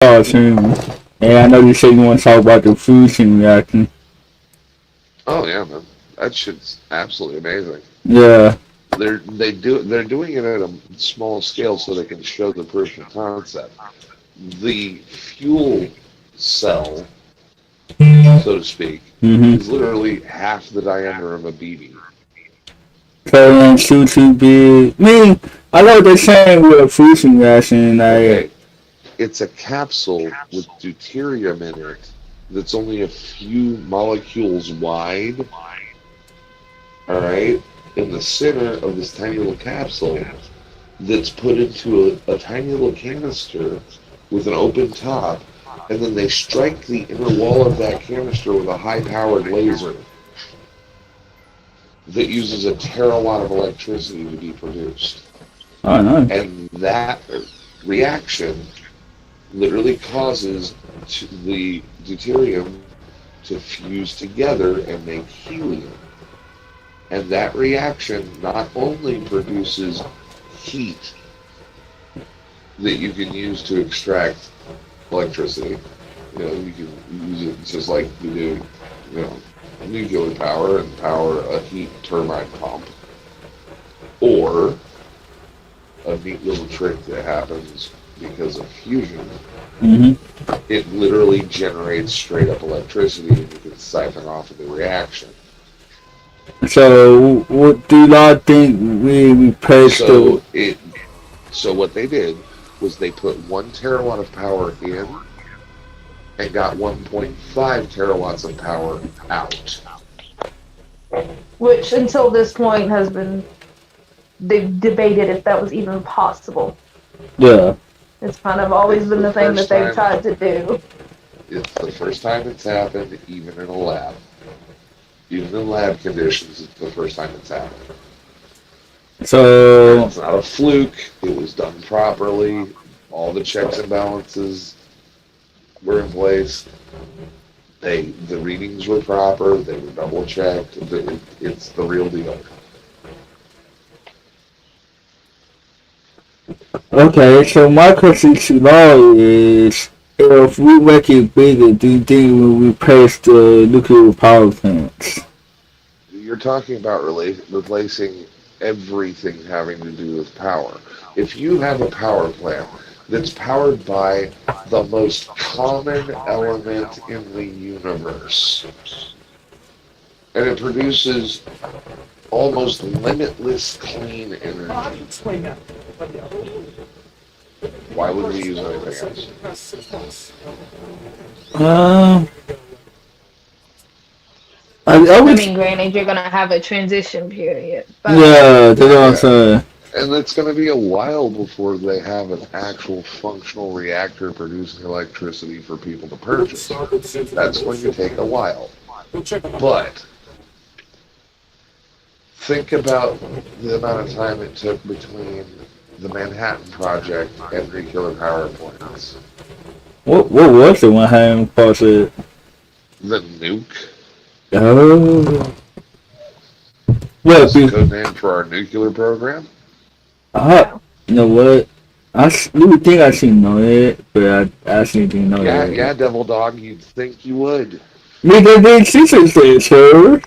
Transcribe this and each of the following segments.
Soon. And I know you said you want to talk about the fusion reaction. Oh yeah, man, that shit's absolutely amazing. Yeah. They're doing it at a small scale so they can show the proof of concept. The fuel cell, so to speak, Mm-hmm. is literally half the diameter of a BB. So then shoot to be. I mean, I know what they're saying with a fusion reaction. Like, Okay, it's a capsule with deuterium in it that's only a few molecules wide. All right, in the center of this tiny little capsule that's put into a tiny little canister with an open top, and then they strike the inner wall of that canister with a high-powered laser that uses a terawatt of electricity to be produced. I don't know. And that reaction literally causes the deuterium to fuse together and make helium. And that reaction not only produces heat that you can use to extract electricity. You know, you can use it just like you do, you know, nuclear power and power a heat turbine pump. Or a neat little trick that happens because of fusion. Mm-hmm. It literally generates straight up electricity and you can siphon off of the reaction. So, what do you not think we replaced the. So it so what they did was they put 1 terawatt of power in and got 1.5 terawatts of power out. Which until this point has been they've debated if that was even possible. Yeah. It's kind of always It's been the the thing that first they've time. tried to do. It's the first time it's happened, even in a lab. Even in lab conditions, it's the first time it's happened. And So, it's not a fluke. It was done properly. All the checks and balances were in place. The readings were proper. They were double checked. It's the real deal. okay, so my question to you is if we make it bigger, do you think we replace the nuclear power plants? You're talking about replacing everything having to do with power. If you have a power plant that's powered by the most common element in the universe, and it produces almost limitless clean energy, why would we use anything else? Um, I I would. mean, granted, you're gonna have a transition period, but Yeah, that's what I'm Yeah. saying. And it's going to be a while before they have an actual functional reactor producing electricity for people to purchase. That's going to take a while. But think about the amount of time it took between the Manhattan Project and nuclear power plants. What was the one having posted? The nuke, Oh, well, just a code name for our nuclear program. I, yeah. you know what? You would think I should know it, but I actually didn't know Yeah, that. yeah, Devil Dog, you'd think you would. Nigga, they existence there, sir.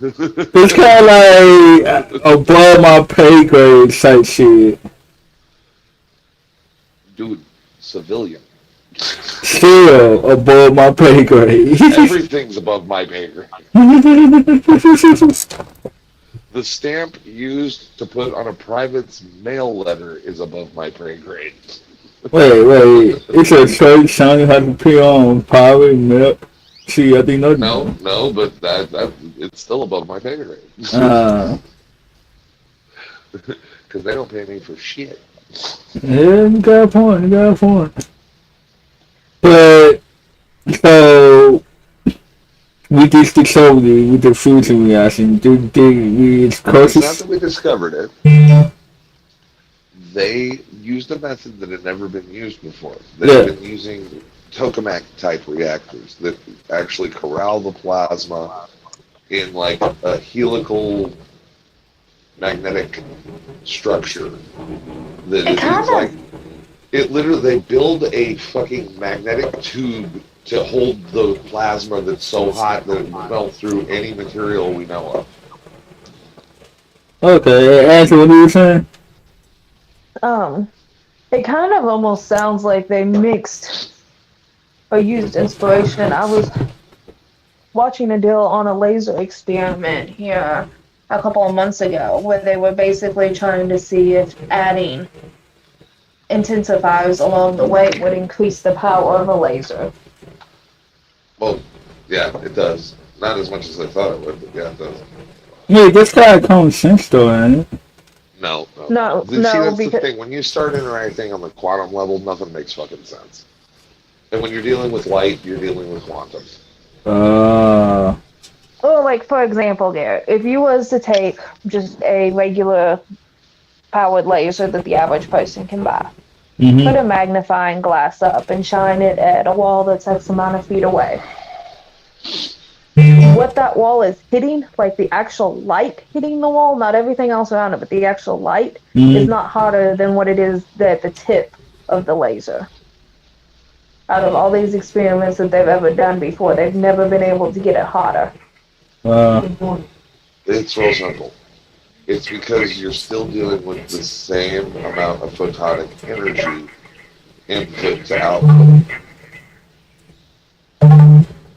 It's kind of like above my pay grade type shit. Dude, civilian. Still above my pay grade. Everything's above my pay grade. The stamp used to put on a private's mail letter is above my pay grade. Wait. It's a certain sound you have to put on private milk. See, I didn't know No, that. no, but that it's still above my pay grade Uh, because they don't pay me for shit. yeah, you got a point. You got a point. But so we just discovered it with the fusion reaction. Did we it's It's not closest? that we discovered it. They used a method that had never been used before. They've Yeah. been using tokamak type reactors that actually corral the plasma in like a helical magnetic structure that It is kind like of It literally, they build a fucking magnetic tube to hold the plasma that's so hot that it will melt through any material we know of. Okay, Ashley, what are you saying? Um, it kind of almost sounds like they mixed or used inspiration. I was watching a deal on a laser experiment here a couple of months ago where they were basically trying to see if adding intensifiers along the way would increase the power of a laser. Well, yeah, it does. Not as much as I thought it would, but yeah, it does. Yeah, this guy common sense though, ain't it? No, no. No, See, no, that's the because thing. When you start interacting on the quantum level, nothing makes fucking sense. And when you're dealing with light, you're dealing with quantum. Uh, well, like for example, Garrett, if you was to take just a regular powered laser that the average person can buy, put a mm-hmm. magnifying glass up and shine it at a wall that's X amount of feet away. What that wall is hitting, like the actual light hitting the wall, not everything else around it, but the actual light, is Mm-hmm. not hotter than what it is at the tip of the laser. Out of all these experiments that they've ever done before, they've never been able to get it hotter. It's real simple. It's because you're still dealing with the same amount of photonic energy input to output.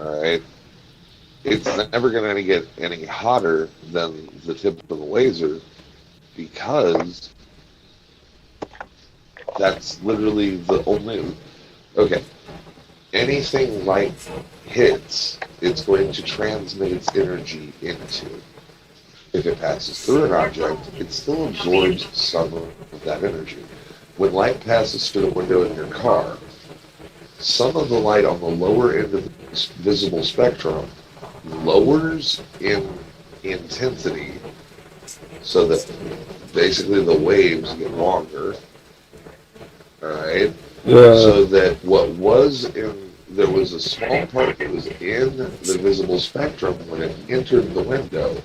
Alright? It's never going to get any hotter than the tip of the laser because that's literally the only. Okay. Anything light hits, it's going to transmit its energy into. If it passes through an object, it still absorbs some of that energy. When light passes through the window in your car, some of the light on the lower end of the visible spectrum lowers in intensity so that basically the waves get longer, alright? Yeah. So that what was in, there was a small part that was in the visible spectrum when it entered the window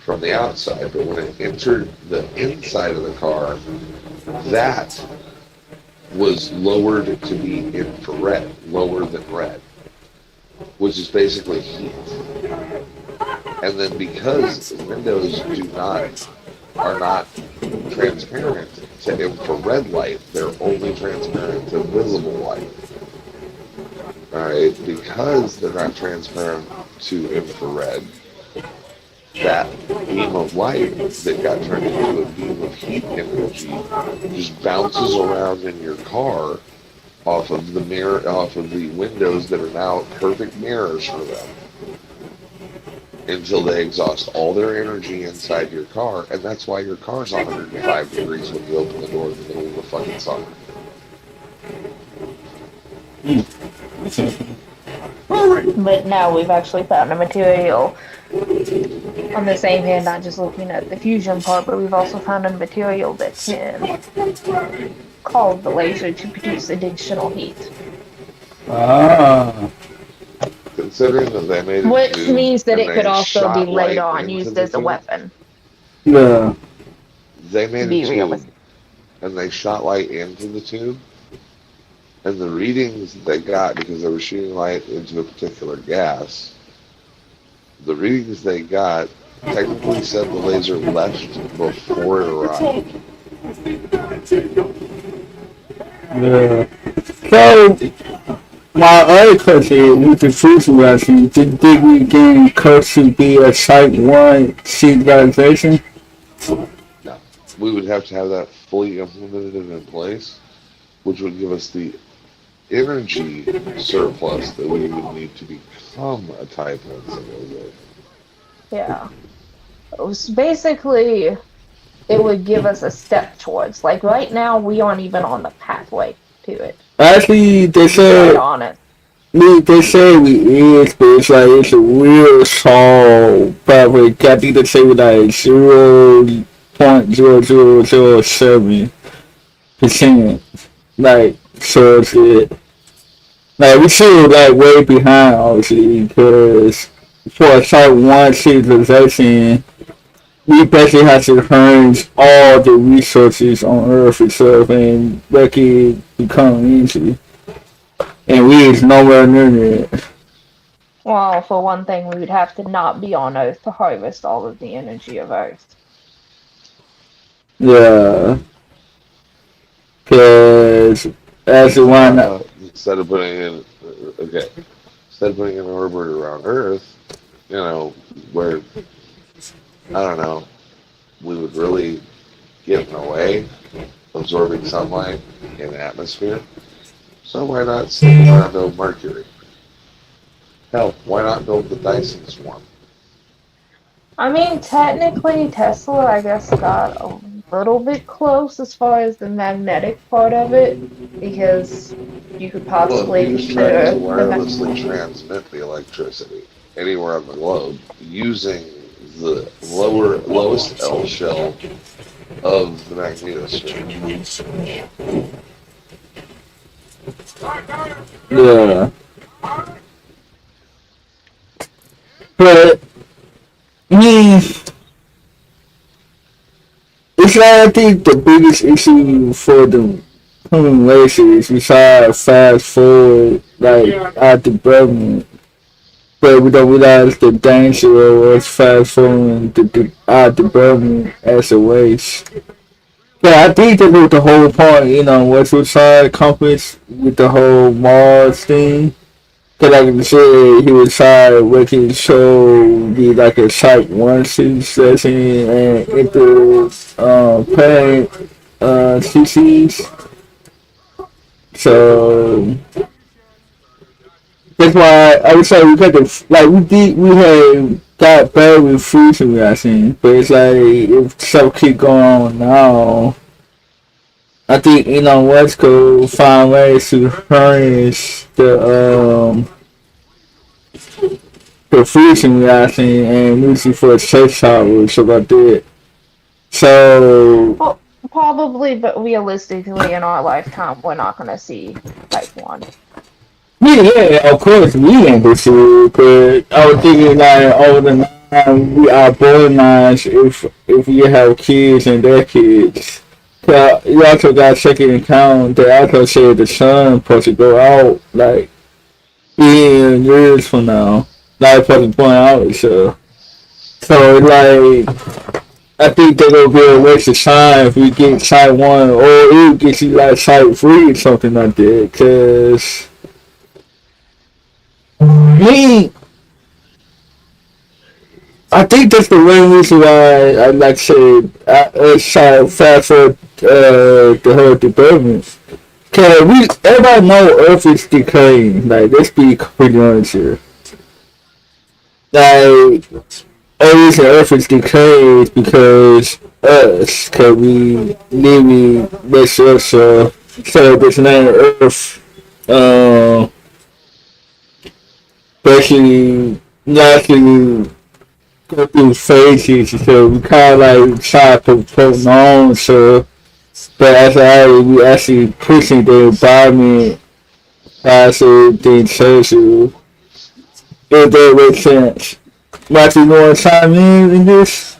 from the outside, but when it entered the inside of the car, that was lowered to be infrared, lower than red, which is basically heat. And then because windows are not transparent to infrared light, they're only transparent to visible light. Alright, because they're not transparent to infrared, that beam of light that got turned into a beam of heat energy just bounces around in your car off of the mirror, off of the windows that are now perfect mirrors for them, until they exhaust all their energy inside your car, and that's why your car's 105 degrees when you open the door in the middle of the fucking summer. But now we've actually found a material. On the same hand, not just looking at the fusion part, but we've also found a material that can cause the laser to produce additional heat. Ah. Considering that they made a Which tube means that and it could they also be shot later light on into used the as a tube, weapon. Yeah. they To made a be tube realistic. and they shot light into the tube, and the readings they got, because they were shooting light into a particular gas, the readings they got technically said the laser left before it arrived. Yeah. So, my other question with the fusion vaccine, did we get close to be a type 1 civilization? No. We would have to have that fully implemented and in place, which would give us the energy surplus that we would need to become a Type 1 civilization. Yeah. It was basically, it would give us a step towards. Like right now, we aren't even on the pathway to it. Actually, We're just right on it. they say we is, but it's like it's a real small pathway. Got to say with like 0.0007%. Like, so it's it. Like, we still like way behind, obviously, because for a type 1 civilization, we basically have to harness all the resources on Earth itself and make it become easy. And we is nowhere near it. Well, for one thing, we would have to not be on Earth to harvest all of the energy of Earth. Yeah, because as the one, Instead of putting in, okay, instead of putting an orbit around Earth, where, I don't know, we would really get in the way, absorbing sunlight in the atmosphere. So why not stick around on Mercury? Hell, why not build the Dyson Swarm? I mean, technically, Tesla, I guess, got a little bit close as far as the magnetic part of it, because you could Well, he possibly was trying to consider wirelessly transmit the electricity anywhere on the globe using the lowest L shell of the magnetosphere. yeah, but I mean, it's like I think the biggest issue for the human race is besides fast forward like our development, but we don't realize the danger of us fast forwarding our development as a race. Yeah, I think that was the whole point, what was trying to accomplish with the whole Mars thing. Cause like you said, he was trying to make his show be like a Type 1 session and into planet species. So that's why I would say we got the like we had got better with fusion reaction, but it's like if stuff keep going on now, I think West could find ways to harness the fusion reaction and use it for a safe tower, so I did. So well, probably, but realistically, in our lifetime, we're not going to see Type 1. yeah, of course we ain't this shit, but I was thinking like over the time we are borderlines if we have kids and their kids. But you also got to take into account they also said the sun supposed to go out like in years from now. Like supposed to point out so like I think that it'll be a waste of time if we get site one or it gets you like site free or something like that. Cause me, I think that's the main reason why I like said I try to fast forward the whole development. Cause everybody know Earth is decaying. Like let's be completely honest here. Like only reason Earth is decaying because us, cause we living this Earth, so this land Earth, basically naturally go through phases. So we kind of like try to postpone on, so but as I we actually pushing the environment faster than social. If that makes sense. Like you want to chime in this?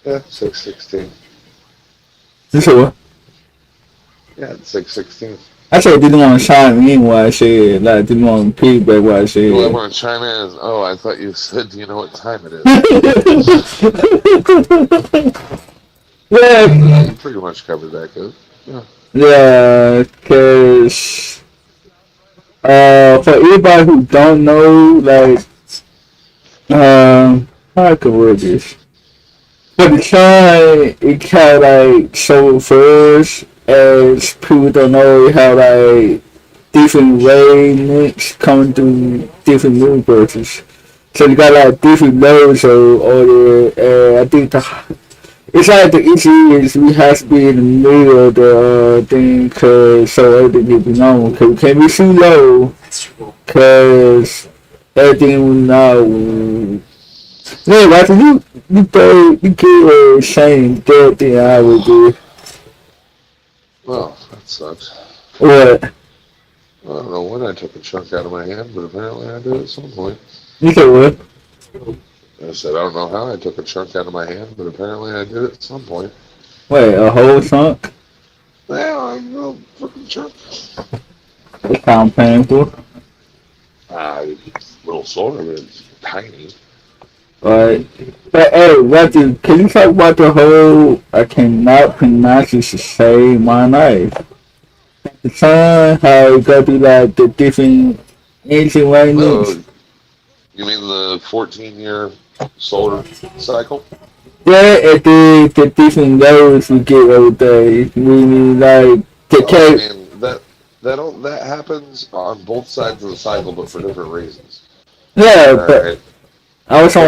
Yeah, 616. This is what Yeah, 616. I said. Didn't want to chime in what I said. Like didn't want to piggyback what I Well, I said. want to chime in. Oh, I thought you said, do you know what time it is? Yeah, You pretty much covered that, good. Yeah. yeah, cause for anybody who don't know, like how I can word this. But the sun, it kind of like so first, as people don't know, it have like different wavelengths coming through different universes. So you got like different levels of order, and I think it's like the issue is we have to be in the middle of the thing, cause so everything can be known. Cause we can't be too low, cause everything we know. Yeah, like you get Shane dead thing I would do. Well, that sucks. What? I don't know when I took a chunk out of my hand, but apparently I did at some point. You said what? I said, I don't know how I took a chunk out of my hand, but apparently I did at some point. Wait, a whole chunk? Well, I know, freaking chunk. It sounds painful. It's a little sore, but it's tiny. Right. But hey, Roger, can you talk about the whole I cannot pronounce it to save my life? The sun, how it go through like the different ancient No, writings. you mean the 14-year solar cycle? Yeah, and the different levels we get every day. We need like the Oh, I cake. mean that happens on both sides of the cycle, but for different reasons. Yeah, All but right. I was on.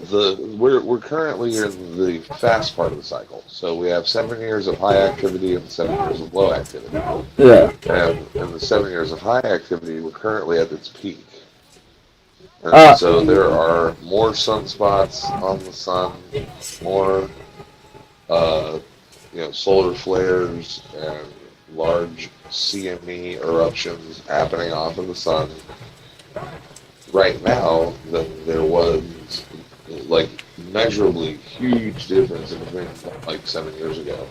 During we're currently in the fast part of the cycle, so we have 7 years of high activity and 7 years of low activity. Yeah. And in the 7 years of high activity, we're currently at its peak. And Uh, so there are more sunspots on the sun, more uh, solar flares and large CME eruptions happening off of the sun right now than there was like measurably huge difference in between like 7 years ago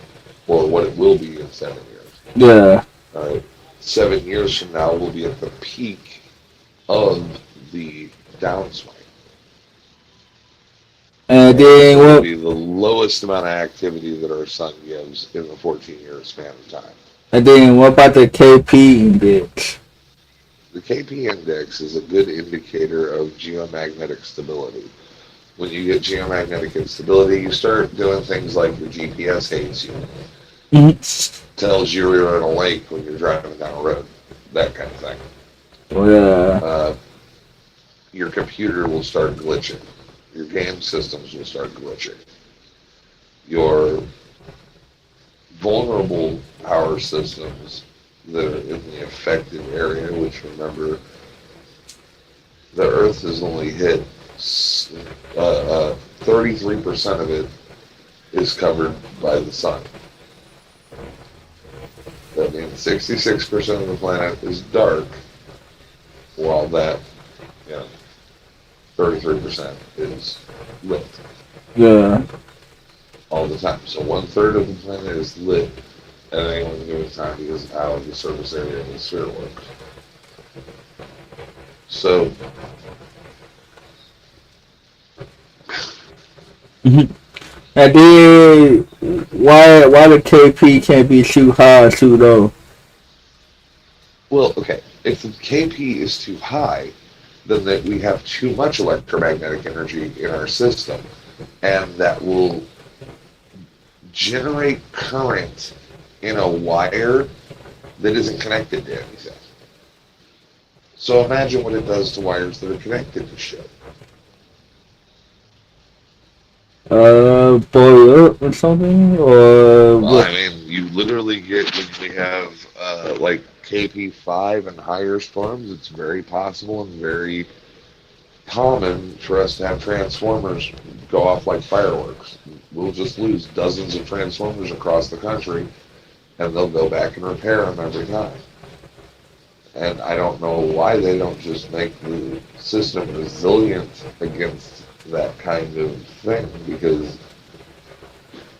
or what it will be in 7 years. yeah. All right, 7 years from now we'll be at the peak of the downswing. And And then it'll what? be the lowest amount of activity that our sun gives in the 14-year span of time. And then what about the KP index? The KP index is a good indicator of geomagnetic stability. When you get geomagnetic instability, you start doing things like your GPS hates you, Mhm. tells you you're in a lake when you're driving down a road, that kind of thing. Yeah. Uh, your computer will start glitching. Your game systems will start glitching. Your vulnerable power systems that are in the affected area, which remember, the Earth has only hit 33% of it is covered by the sun. That means 66% of the planet is dark, while that, you know, 33% is lit Yeah. all the time. So 1/3 of the planet is lit at any one given time because of how the surface area of the sphere works. So Mhm. And then why the KP can't be too high too low? well, okay, if the KP is too high, then that we have too much electromagnetic energy in our system, and that will generate current in a wire that isn't connected to anything. So imagine what it does to wires that are connected to shit. Boy up or something or Well, I what? mean, you literally get when we have like KP5 and higher storms. It's very possible and very common for us to have transformers go off like fireworks. We'll just lose dozens of transformers across the country, and they'll go back and repair them every time. And I don't know why they don't just make the system resilient against that kind of thing, because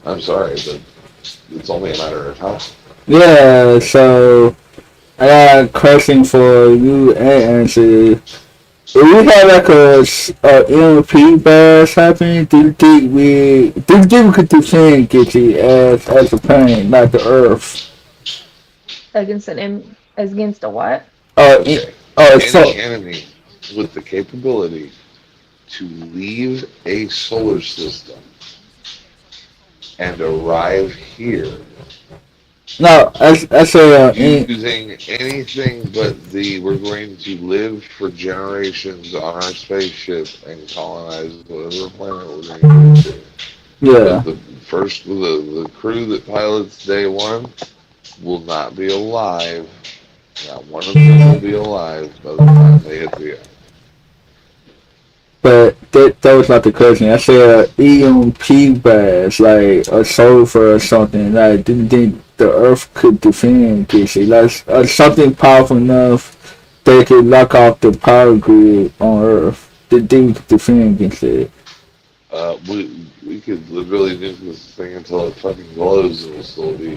I'm sorry, but it's only a matter of time. Yeah. So I got a question for you and answer. If we had like a EMP blast happen, do you think we could defend get you as a plane, like the Earth? Against a what? Uh, in, Okay, any so enemy with the capability to leave a solar system and arrive here no, as a using anything but the we're going to live for generations on our spaceship and colonize whatever planet we're going to get to. yeah. But the crew that pilots day one will not be alive. Not one of them will be alive by the time they hit the earth. But that was not the question. I said EMP blast, like a sulfur or something. Like, do you think the Earth could defend against it? Like something powerful enough they could lock off the power grid on Earth. the thing we could defend against it. We could literally nuke this thing until it fucking glows and it'll still be.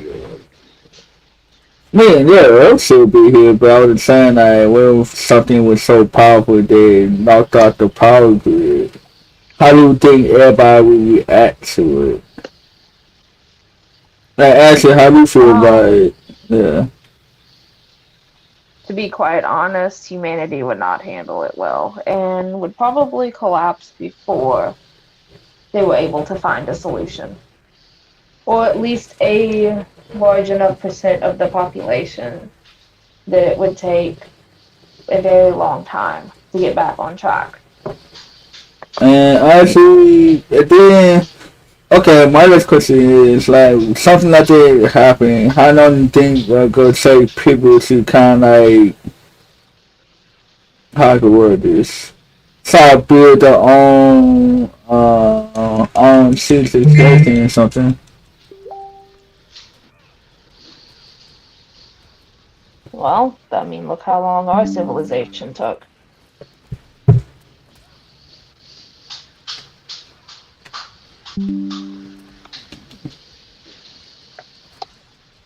Man, yeah, Earth should be here, but I was saying like, what if something was so powerful that it knocked out the power grid? How do you think everybody would react to it? Like, actually, how do you feel about Um, it? Yeah. to be quite honest, humanity would not handle it well and would probably collapse before they were able to find a solution. Or at least a large enough percent of the population that it would take a very long time to get back on track. And actually, and then, okay, my next question is like, something like that happening. How long do you think gonna take people to kind of like, how I could word this? Try to build their own civilization or something. Well, I mean, look how long our civilization took.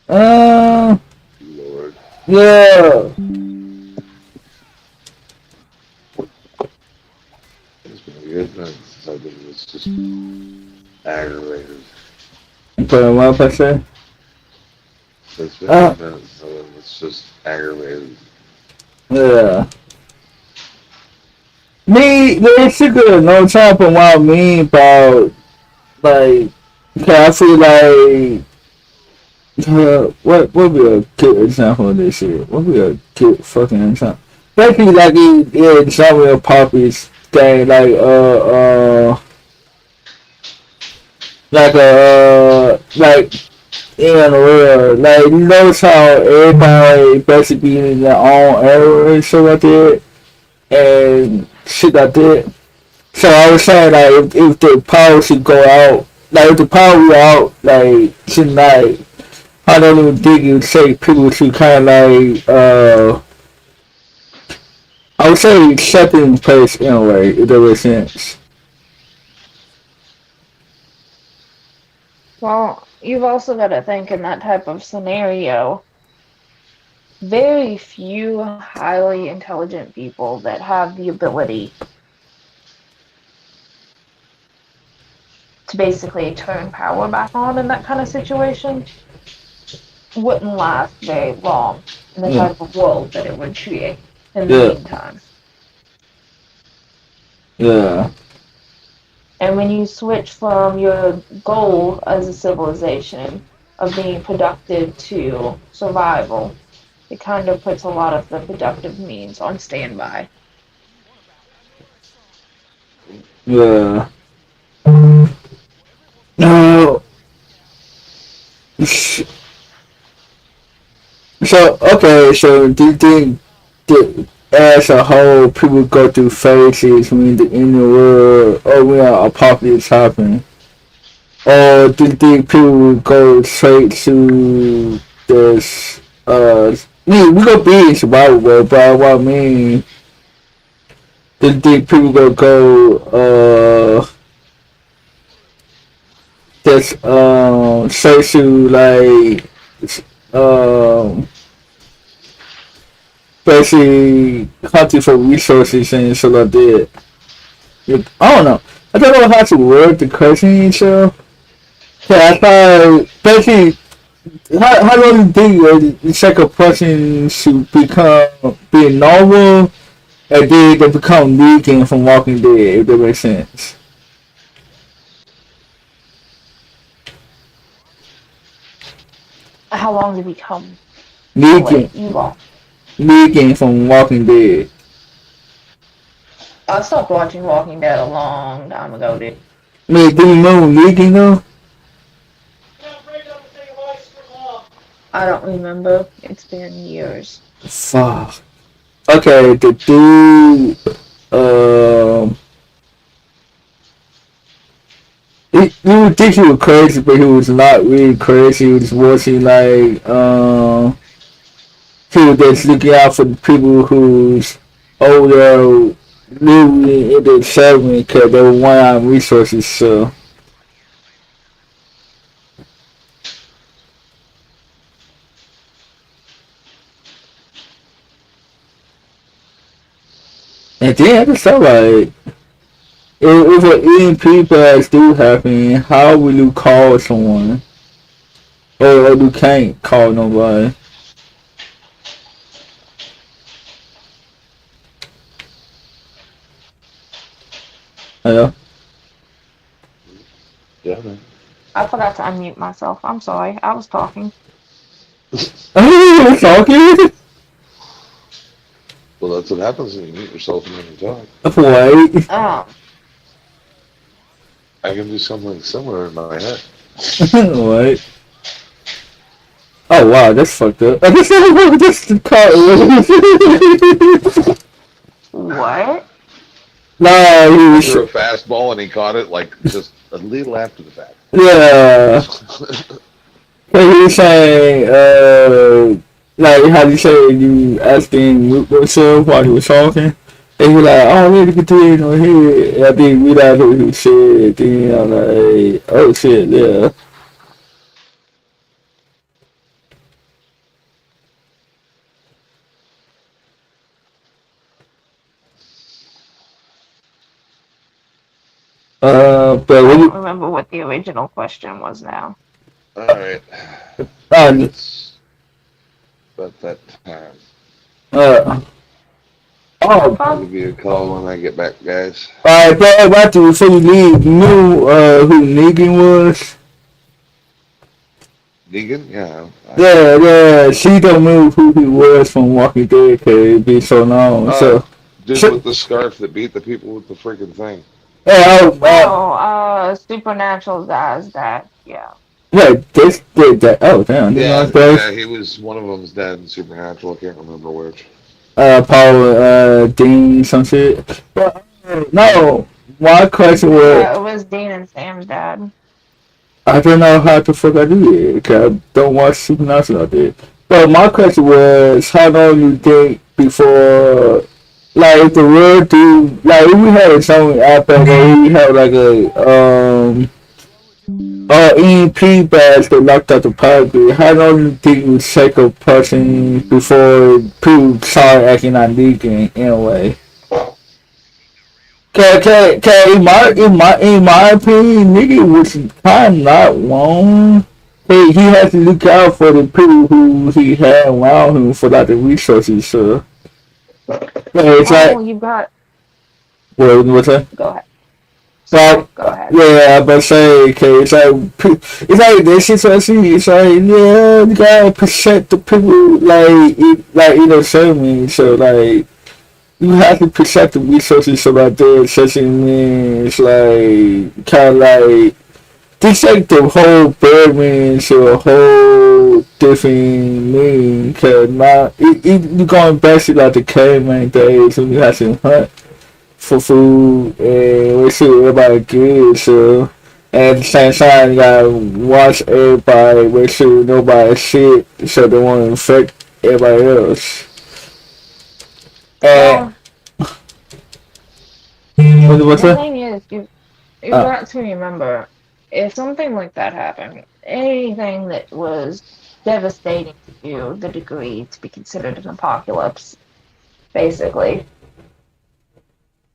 Uh, Lord. yeah. It's been a good night since I've been this just aggravated. But what I say? It's been a Uh, good night since I've been just aggravated. yeah. Me, basically, no talking about me about like, 'cause I feel like what would be a good example of this shit? What would be a good fucking example? Basically, like example of Poppy's thing, like in the world, like you notice how everybody basically be in their own area and shit like that, and shit like that. So I was saying like if the power should go out, like if the power were out like tonight, I don't even think it would say people should kind of like I would say accept it in place anyway, if that makes sense. Well, you've also got to think in that type of scenario, very few highly intelligent people that have the ability to basically turn power back on in that kind of situation wouldn't last very long in the Yeah, type of world that it would create in the yeah, meantime. yeah, And when you switch from your goal as a civilization of being productive to survival, it kind of puts a lot of the productive means on standby. yeah. No. So okay, so do you think that as a whole, people go through phases when the inner world or when a apocalypse happen, or do you think people would go straight to this? We gonna be in survival world, but what I mean, do you think people gonna go just straight to like um basically hunting for resources and shit like that. I don't know. I don't know how to word the question itself. Yeah, I thought basically how do you think it's like a person should become being normal and then they become Negan from Walking Dead, if that makes sense. How long to become? Oh Negan wait, you lost. Negan from Walking Dead. I stopped watching Walking Dead a long time ago, dude. Man, do you remember Negan though? I don't remember. It's been years. Fuck. Okay, the dude you would think he was crazy, but he was not really crazy. He was watching like he was just looking out for the people who's older literally in the 70s because they were one on resources. So, and then I just felt like if an EMP blast do happen, how will you call someone? Or you can't call nobody? Yeah. Yeah, man. I forgot to unmute myself. I'm sorry. I was talking. Oh, talking? Well, that's what happens when you mute yourself and then you talk. Wait. I can do something similar in my head. What? Oh wow, that's fucked up. I guess that's the car. What? Nah, he I was. threw a fastball and he caught it like just a little after the fact. Yeah. He was saying, like how you say you asking yourself while he was talking. And he was like, oh, let me get to it on here. And I didn't realize what he said. Then I'm like, oh shit, yeah. But I when don't you, remember what the original question was now. All right. uh, It's about that time. uh, Have oh, I'll fun. give you a call when I get back, guys. alright, but Matthew, before you leave, you knew who Negan was? Negan? Yeah. Yeah, yeah, she don't know who he was from Walking Dead because it be so long. Uh, dude So with the scarf that beat the people with the freaking thing. yeah, Oh, Supernatural guys that, yeah. yeah, this did that. Oh, damn, didn't know Yeah, that. yeah, he was one of them's dead in Supernatural. I can't remember which. Paul, Dean, some shit. But, no, my question was, Yeah, it was Dean and Sam's dad. I don't know how the fuck I do it because I don't watch Supernatural out there. But my question was, how long you think before, like, if the real dude, like, if we had something out there where we had like EMP badge that locked out the power grid, how long do you think it would take a person before people start acting like leaking anyway? In my opinion, nigga was kind of not wrong. He has to look out for the people who he had around him for like the resources. So yeah, it's Well, like you've got. what's that? Go ahead. Like Sorry, go ahead. yeah, but say okay, it's like this situation. It's like yeah, you gotta protect the people like certain so like. You have to protect the resources so that their session means like kind of like this like the whole bird means to a whole different meaning because now you going back to like the caveman days when you have to hunt for food and make sure everybody good so and at the same time you gotta watch everybody make sure nobody's sick so they won't infect everybody else and Well, what's the that? thing is, you've Uh, got to remember, if something like that happened, anything that was devastating to the degree to be considered an apocalypse, basically,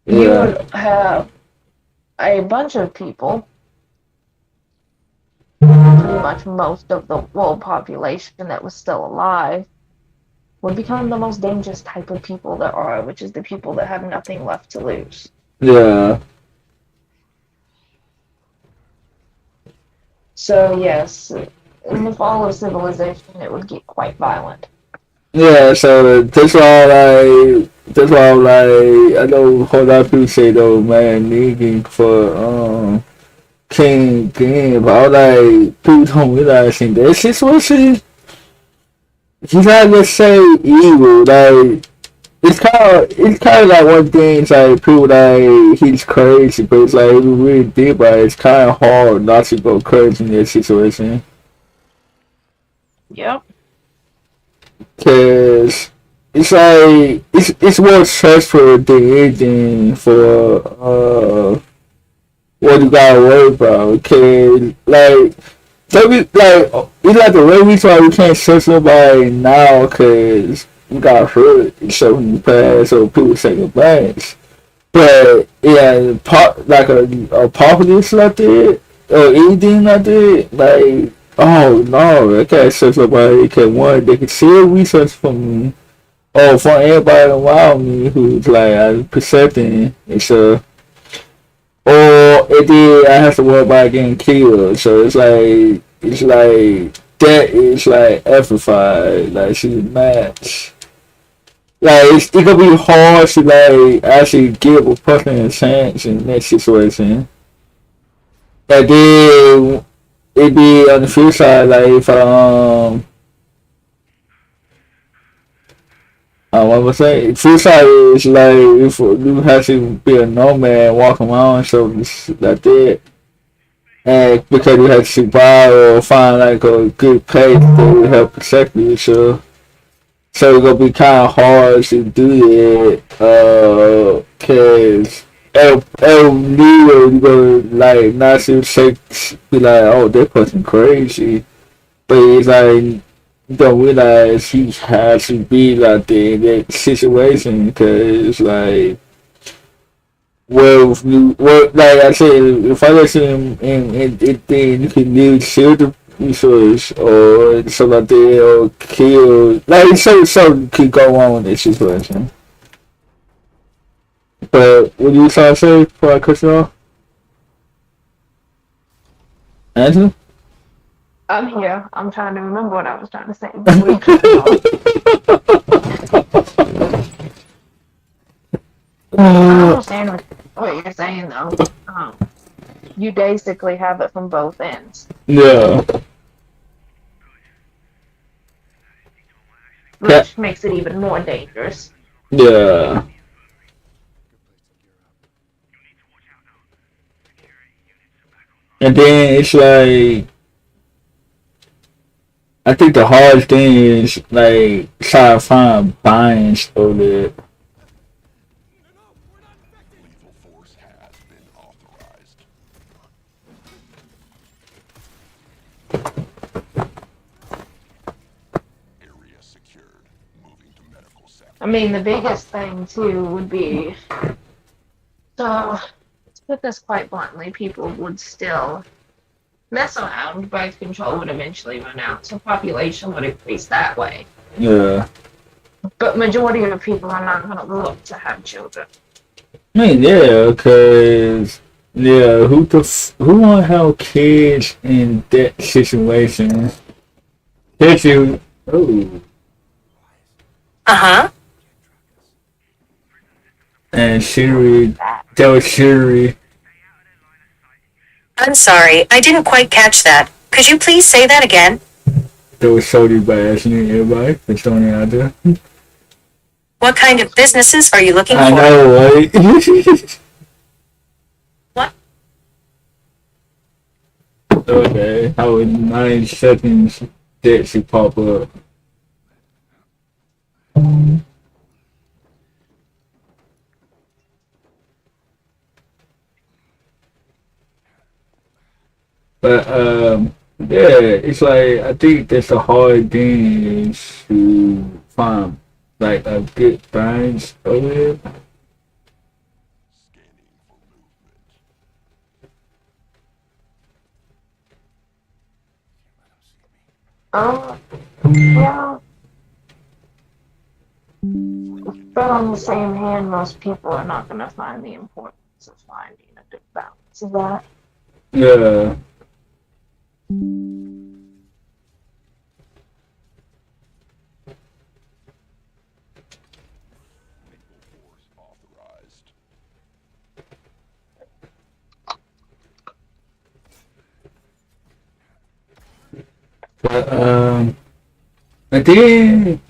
you yeah. would have a bunch of people, pretty much most of the world population that was still alive, would become the most dangerous type of people there are, which is the people that have nothing left to lose. Yeah, So, yes, in the fall of civilization, it would get quite violent. yeah. So that's why I'm like I know a whole lot of people say though, man, needing for King, but I'm like people don't realize in this situation, he's not just say evil. Like it's kind of like one thing. It's like people like he's crazy, but it's like if you really think about it, it's kind of hard not to go crazy in this situation. Yep. Cause it's like it's more stressful than anything for what you gotta worry about. Cause like it's like the real reason why we can't trust nobody now, cause we got hurt so in the past, so people say goodbye. But yeah, like a populace like that or anything like that, like oh no, I can't trust nobody. Cause one, they can steal research from me. Oh, from everybody around me who's like percepting and stuff. Or it did I have to worry about getting killed. So it's like that is like amplified, like she's match. Like it could be hard to like actually give a person a chance in that situation. And then it be on the flip side, like if what was I flip side is like if you have to be a nomad walking around so like that. And because you have to buy or find like a good place to help protect you, so it's gonna be kind of hard to do it, cause El Neo you gonna like not to say be like, oh, that person crazy, but it's like you don't realize he has to be like in that situation, because like well, like I said, if I listen and then you can either shield the resource or something like that, or kill. Like, so could go on in this situation. But what you trying to say before I cut you off? Answer? I'm here. I'm trying to remember what I was trying to say before you cut me off. I understand what you're saying though. You basically have it from both ends, Yeah. which makes it even more dangerous. Yeah. And then it's like I think the hardest thing is like trying to find binds over it. I mean, the biggest thing too would be, so to put this quite bluntly, people would still mess around, birth control would eventually run out, so population would increase that way. Yeah. But majority of people are not going to look to have children. I mean, yeah, cause yeah, who want to have kids in that situation? If you, oh, Uh-huh. and Siri, that was Siri. I'm sorry, I didn't quite catch that. Could you please say that again? That was solely by accident, everybody. That's throwing it out there. What kind of businesses are you looking I for? know, right? What? Okay, how in 9 seconds that should pop up. But yeah, it's like I think that's the hard thing is to find like a good balance of it. Yeah. But on the same hand, most people are not going to find the importance of finding a good balance of that. Yeah. But I think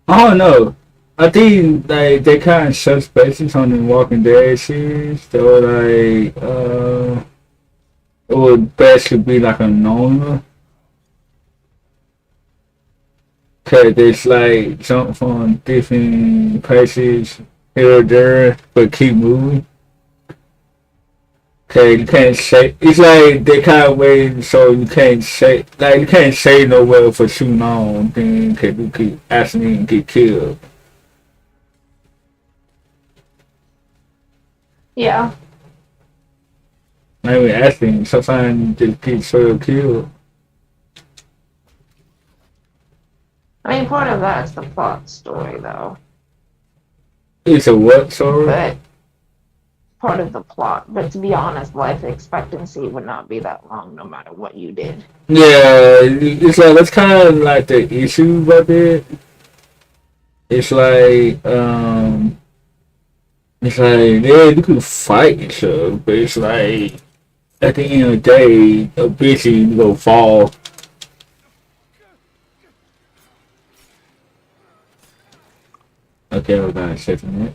I don't know. I think like they kind of suspects on the Walking Dead series. They were like it would best to be like a known Cause it's like jump from different places here or there, but keep moving. Cause you can't say it's like they kind of waiting so you can't say like you can't say nowhere for too long. Then cause you keep accidentally get killed. Yeah. I mean, accidentally sometimes you just get sort of killed. I mean, part of that's the plot story, though. It's a what sorry? But part of the plot. But to be honest, life expectancy would not be that long no matter what you did. Yeah, it's like that's kind of like the issue with it. It's like yeah, you can fight each other, but it's like at the end of the day, a bitch you gonna fall. Okay, hold on a second.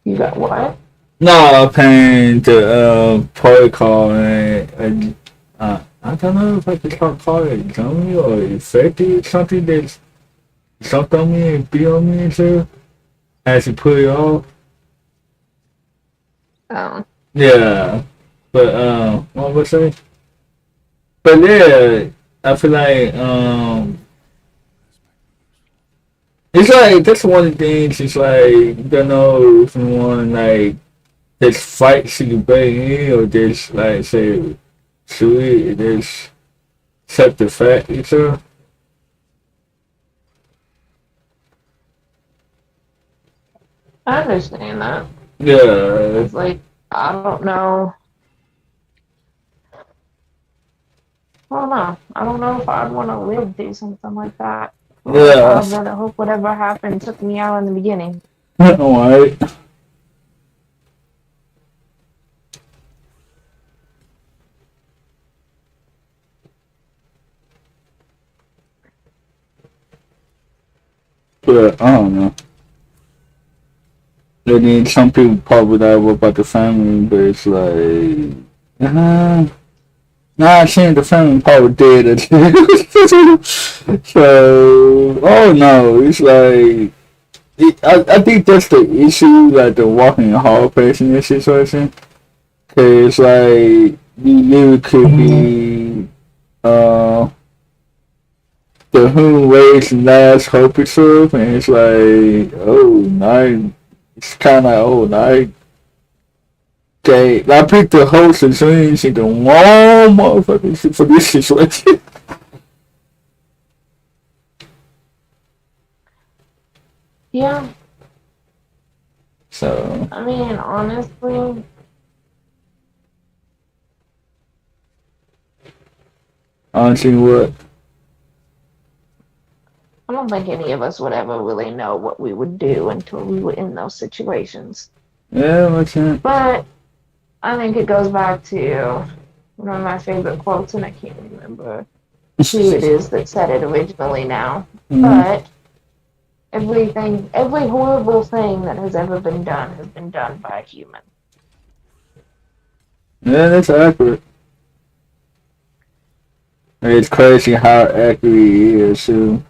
You got what? No, I'm paying the protocol and I don't know if I can call it dummy or effective something that's something on me and be on me and stuff. As you put it off. Oh. Yeah. But what was I? But yeah, I feel like it's like that's one of the things. It's like you don't know if you want like just fight so you bang in or just like say shoot it and just accept the fact yourself. I understand that. Yeah. It's like, I don't know. I don't know. I don't know if I'd want to live through something like that. Or if Yeah. I'd rather hope whatever happened took me out in the beginning. Alright. But I don't know. And then some people probably that about the family, but it's like, nah, I seen the family probably dead. So, oh no, it's like, I think that's the issue, like the walking hall person in this situation. Cause like, you could be, the human race last hope itself, and it's like, oh, nice. It's kind of old. I picked the host and dreams in the wrong motherfucker for this situation. Yeah, So, I mean, honestly, honestly, what? I don't think any of us would ever really know what we would do until we were in those situations. Yeah, makes sense. But I think it goes back to one of my favorite quotes, and I can't remember who it is that said it originally now. But every horrible thing that has ever been done has been done by a human. Yeah, that's accurate. It's crazy how accurate he is, too.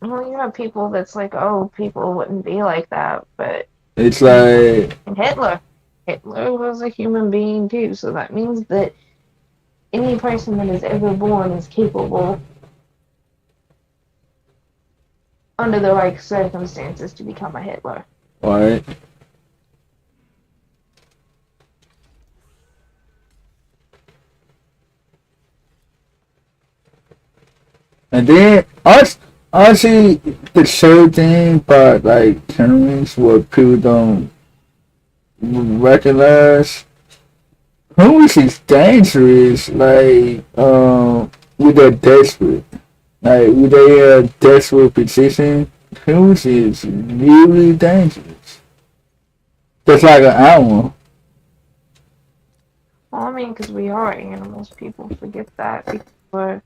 Well, you have people that's like, oh, people wouldn't be like that, but It's like, and Hitler was a human being too, so that means that any person that is ever born is capable, under the right circumstances, to become a Hitler. right? And then, honestly, the sad thing about like tournaments what people don't recognize, humans is dangerous. Like, with a desperate, like with a desperate position, humans is really dangerous. Just like an animal. Well, I mean, because we are animals, people forget that because we're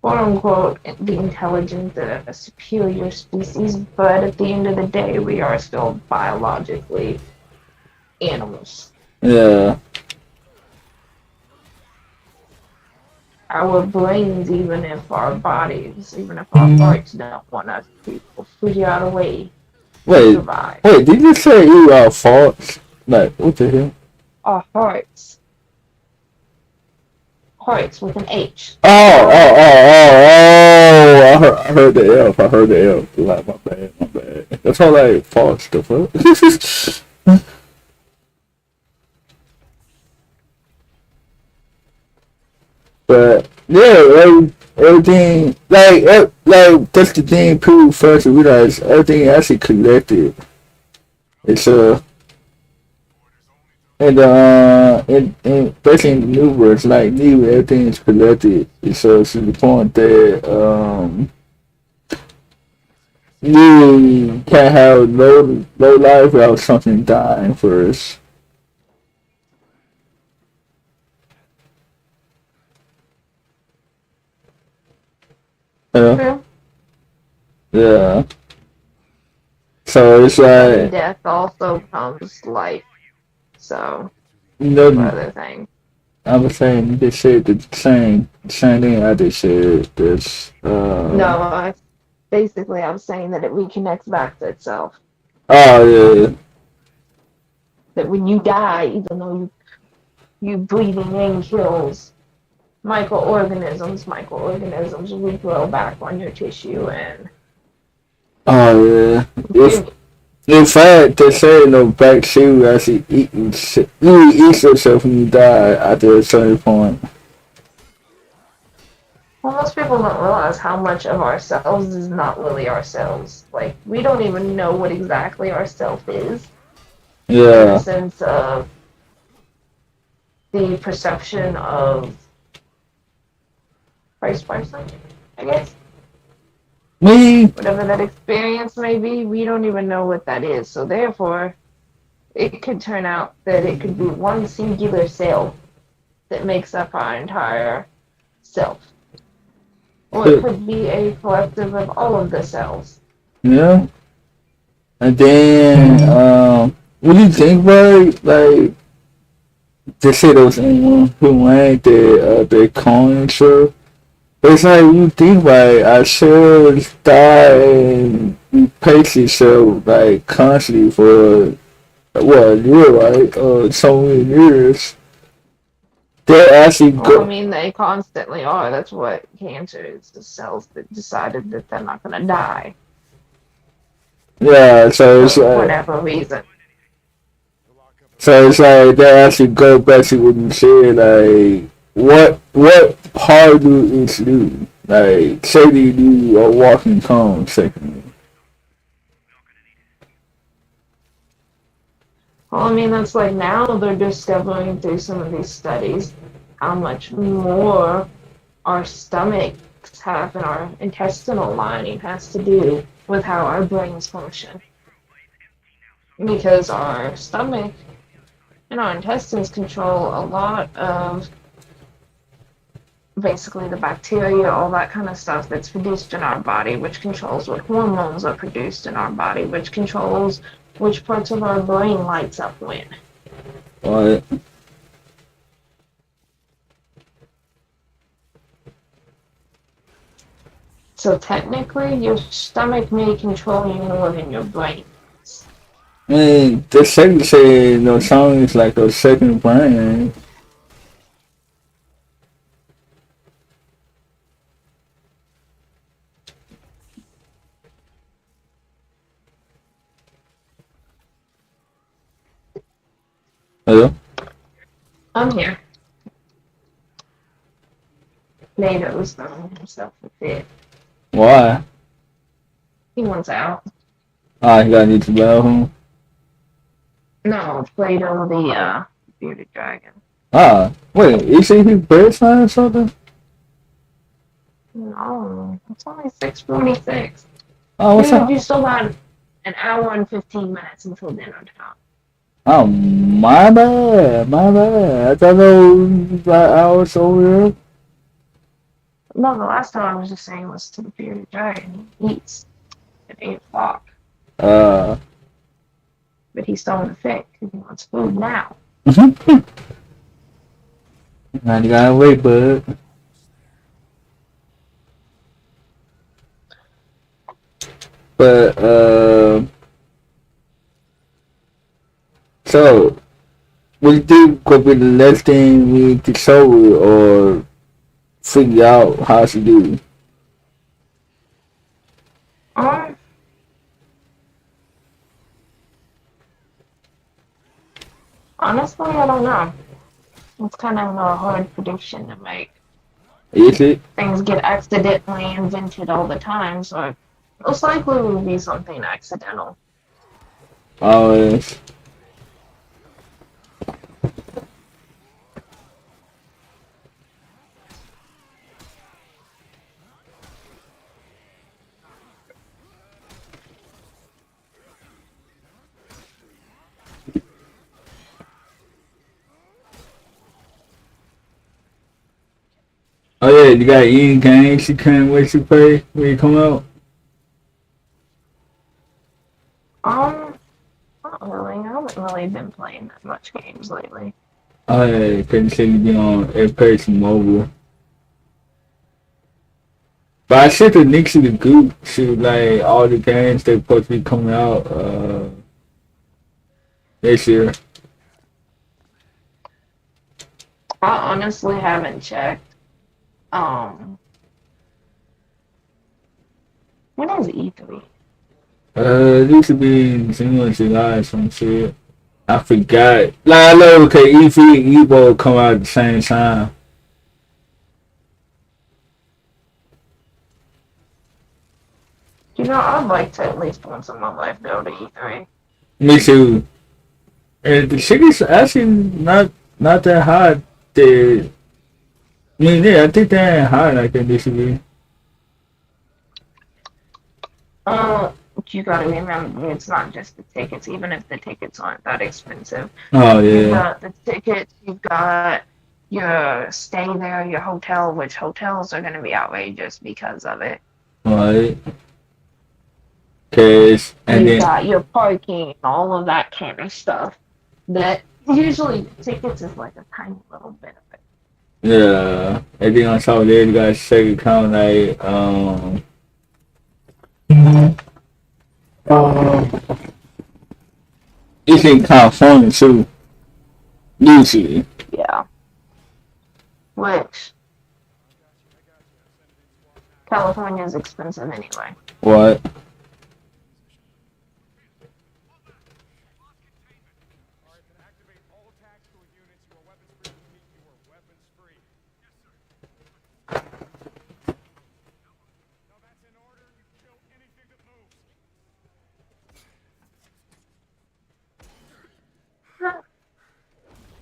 quote unquote the intelligent, a superior species, but at the end of the day, we are still biologically animals. Yeah. our brains, even if our bodies, even if our hearts don't want us to, will figure out a way to Wait, survive. wait, did you say you are false? Like, what the hell? Our hearts with an H. Oh, oh, Our oh, oh, oh! I heard the F. I heard the F. Like, my bad, my bad. That's all like false the fuck. But yeah, everything like that's the thing. People first realize everything actually connected. It's and basically in the new words like new everything is connected. It's to the point that you can't have low life without something dying first. Yeah, true. yeah. So it's But in like death also comes life. So you two know. other things. I was saying you just said the same thing I just said. This No, basically I'm saying that it reconnects back to itself. oh yeah. That when you die, even though you breathing in kills microorganisms regrow back on your tissue and Oh yeah. If continue. in fact they say no bacteria actually you eat yourself when you die after a certain point. Well, most people don't realize how much of ourselves is not really ourselves. Like, we don't even know what exactly ourself is, in the Yeah. sense of the perception of Christ person, I guess. Me Whatever that experience may be, we don't even know what that is. So, therefore, it could turn out that it could be one singular cell that makes up our entire self. Or it could be a collective of all of the cells. yeah. And then what do you think about it? Like they say those who ain't the coin and stuff. It's like you think about it, I should die and pace yourself like constantly for what a year, right? So many years. They actually Well, I go, mean, they constantly are. That's what cancer is. The cells that decided that they're not going to die yeah. for whatever reason. So it's like they actually go back to what you said, like what part do each do? Like say they do a walking cone second. Well, I mean, that's like now they're discovering through some of these studies how much more our stomachs have and our intestinal lining has to do with how our brains function. Because our stomach and our intestines control a lot of basically the bacteria, all that kind of stuff that's produced in our body, which controls what hormones are produced in our body, which controls which parts of our brain lights up when. Right. So technically, your stomach may control you more than your brain. I mean, the second say no sound is like a second brain. Hello? I'm here. NATO's throwing himself a fit. Why? He wants out. Ah, you gotta need to battle him. No, Plato the bearded dragon. Ah, wait, you say he bird sign or something? No, it's only 6:46. Oh, what's Dude, up? you still got an hour and 15 minutes until dinner time. Oh, my bad, my bad. I thought those hours over here. No, the last time I was just saying was to the bearded dragon. He eats at 8 o'clock. Uh, But he's throwing a fit because he wants food now. now you gotta wait, bud. But so what do you think could be the next thing we need to solve it or figure out how to do? Um, honestly, I don't know. It's kind of a hard prediction to make. Is it? Things get accidentally invented all the time, so most likely it will be something accidental. Always. Oh yeah, you got any games you can't wait to play when you come out? Not really. I haven't really been playing that much games lately. Oh yeah, couldn't say you be on Apex and mobile. But I sent the links to the group to like all the games they supposed to be coming out this year. I honestly haven't checked. Um, when is E3? It used to be in June, July, some shit. I forgot. Like I know, okay, E3 and Evo come out at the same time. You know, I'd like to at least once in my life go to E3. Me too. And the shit is actually not that hard. The I mean, yeah, I think they ain't hard like they used to be. Uh, you gotta remember, it's not just the tickets, even if the tickets aren't that expensive. Oh You've yeah, got the tickets, you've got your stay there, your hotel, which hotels are gonna be outrageous because of it. right. Cause and You've then got your parking, all of that kind of stuff. That usually tickets is like a tiny little bit of it. yeah, and then on top of that, you got second count like um it's in California too. Usually, Yeah. Which California is expensive anyway. what?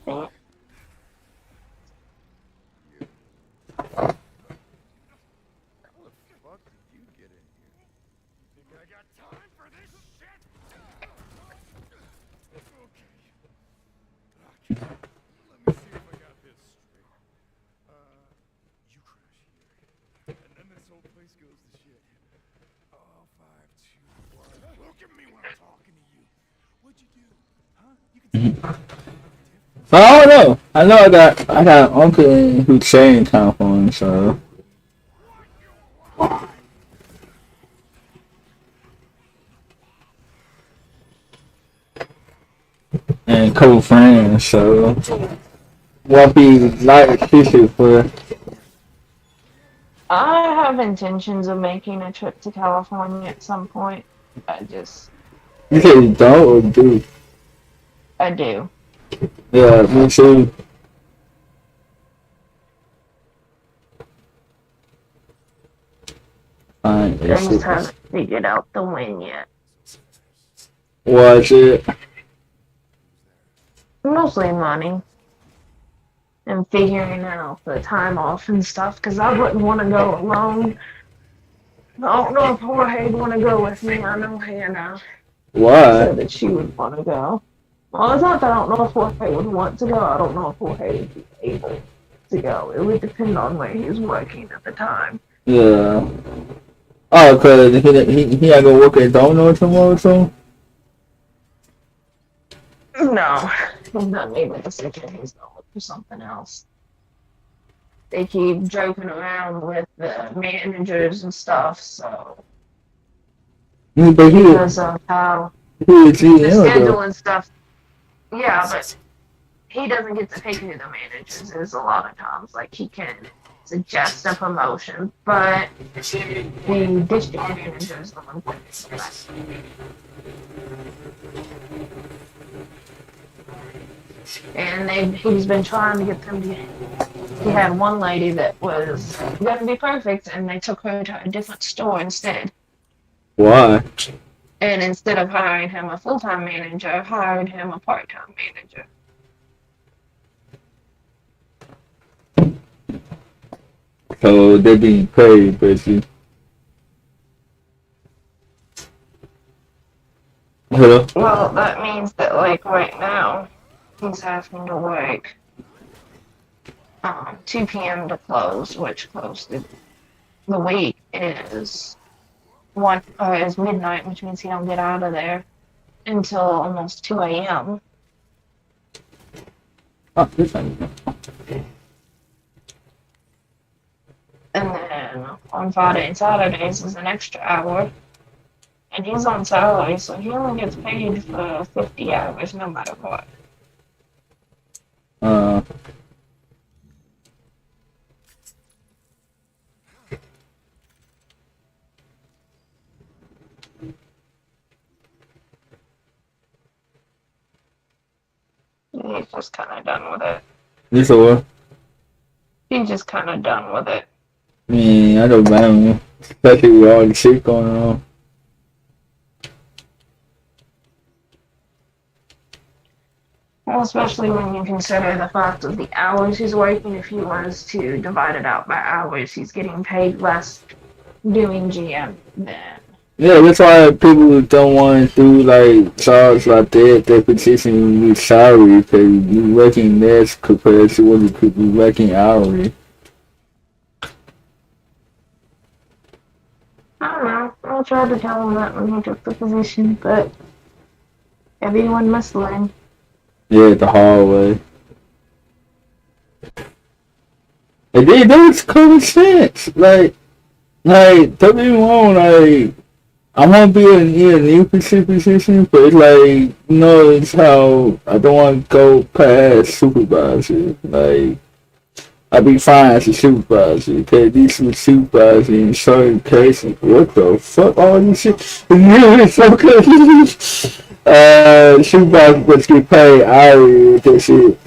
Yeah. So I don't know. I know I got an uncle who stay in California, so and a couple friends, so won't be like fishy for. I have intentions of making a trip to California at some point. You say you don't or do? I do. Yeah, me too. Fine, I just haven't figured out the when yet. was it? Mostly money and figuring out the time off and stuff, because I wouldn't want to go alone. I don't know if Jorge would want to go with me. I know Hannah Why? said that she would want to go. Well, it's not that I don't know if Jorge would want to go. I don't know if Jorge would be able to go. It would depend on where he's working at the time. Yeah. Oh, cause he had to go work at Domino tomorrow, so. No, he's not able to say that he's going for something else. They keep joking around with the managers and stuff, so But because of how he is the GM schedule though. and stuff. Yeah, but he doesn't get to pick who the managers is a lot of times. Like he can suggest a promotion, but the district manager is the one picking the best. And he's been trying to get them to. He had one lady that was going to be perfect, and they took her to a different store instead. Why? And instead of hiring him a full-time manager, hired him a part-time manager. So they're being paid, basically. Hello? Well, that means that like right now, he's having to work 2 p.m. to close, which close the week is is midnight, which means he don't get out of there until almost 2 a.m. Oh, this one. And then on Friday and Saturdays is an extra hour. And he's on salary, so he only gets paid for 50 hours no matter what. Uh, He's just kind of done with it. this or what? He's just kind of done with it. I mean, I don't blame him. Especially with all the shit going on. Well, especially when you consider the fact of the hours he's working. If he was to divide it out by hours, he's getting paid less doing GM than. Yeah, that's why people don't want to do like jobs like that, their position with salary, because you're working less compared to what you could be working hourly. I don't know. I tried to tell him that when he took the position, but everyone must learn. Yeah, the hard way. And then that was common sense. Like, don't get me wrong, like, I want to be in a new position, but it's like, it's how I don't want to go past supervisor. Like, I'd be fine as a supervisor, because these were supervisors in certain cases. What the fuck, all this shit? It's so crazy. Supervisors must get paid hourly with that shit.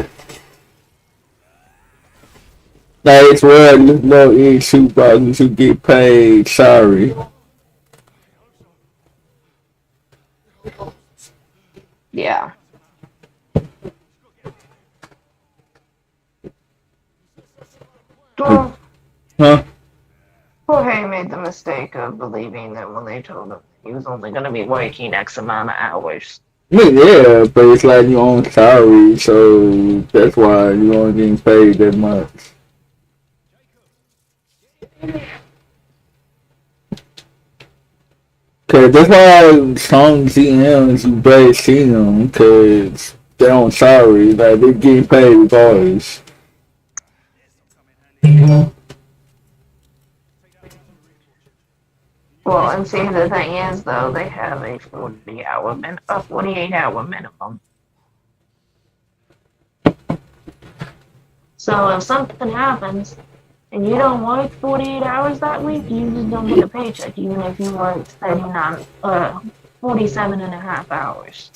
Like, it's rare to know any supervisors who get paid salary. Yeah. Well, Huh? Jorge made the mistake of believing that when they told him he was only going to be working X amount of hours. I mean, yeah, but it's like your own salary, so that's why you only getting paid that much. Cause that's why some GMs you barely see them, cause they're on salary, like they getting paid regardless. Well, and see, the thing is, though, they have a 48-hour minimum. So if something happens and you don't work 48 hours that week, you just don't get a paycheck, even if you worked 47 and a half hours.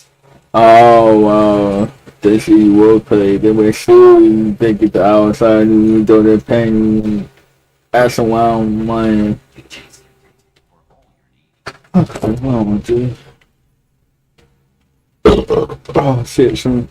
Oh wow, they see you will pay. They make sure they get the outside and you know they're paying you ass around money. Okay, hold on, dude. Oh shit, son.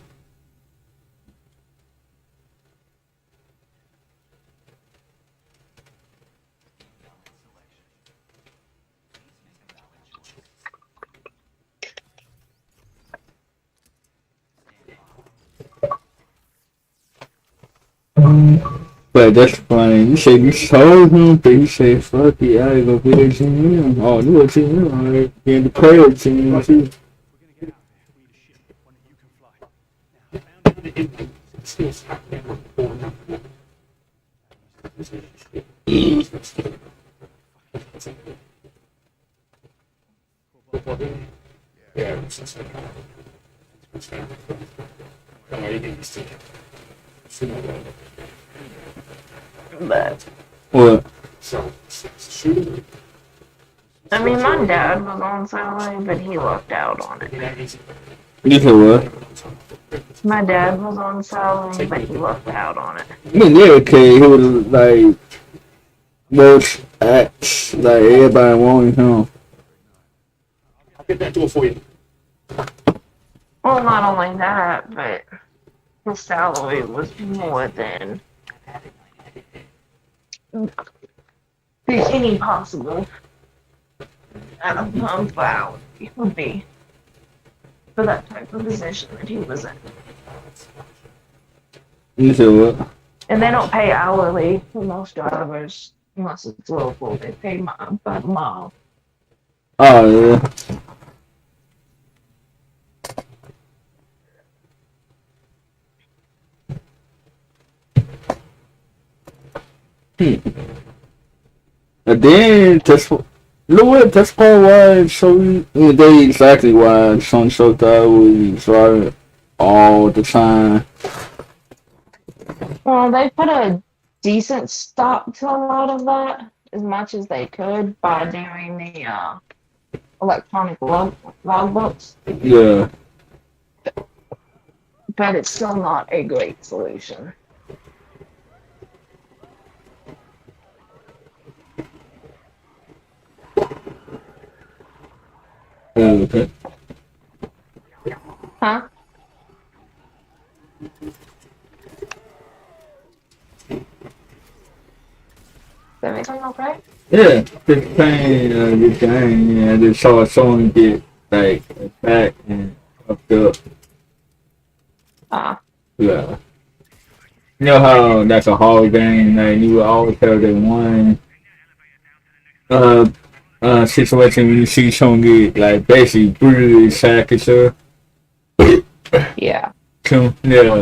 But that's funny. You say you told him, but you say, fuck it, I go be a GM. Oh, you a GM, alright. You in the player GM too. But What? I mean, my dad was on salary, but he lucked out on it. You said what? My dad was on salary, but he lucked out on it. I mean, yeah, okay, he was like most acts like everybody wanted him. Well, not only that, but his salary was more than any possible salary would be for that type of position that he was in. You said what? And they don't pay hourly for most drivers unless it's local. They pay by the mile. Oh yeah. And then you know what? That's probably why they exactly why Son so that was driving all the time. Well, they put a decent stop to a lot of that, as much as they could, by doing the electronic logbooks. Yeah. But it's still not a great solution. Okay. Huh? Is everything okay? Yeah, this game, yeah, I just saw someone get like back and up up. Yeah. You know how that's a hard game, like you will always have that one uh situation when you see someone get like basically brutally sacked and stuff. Yeah. So, yeah.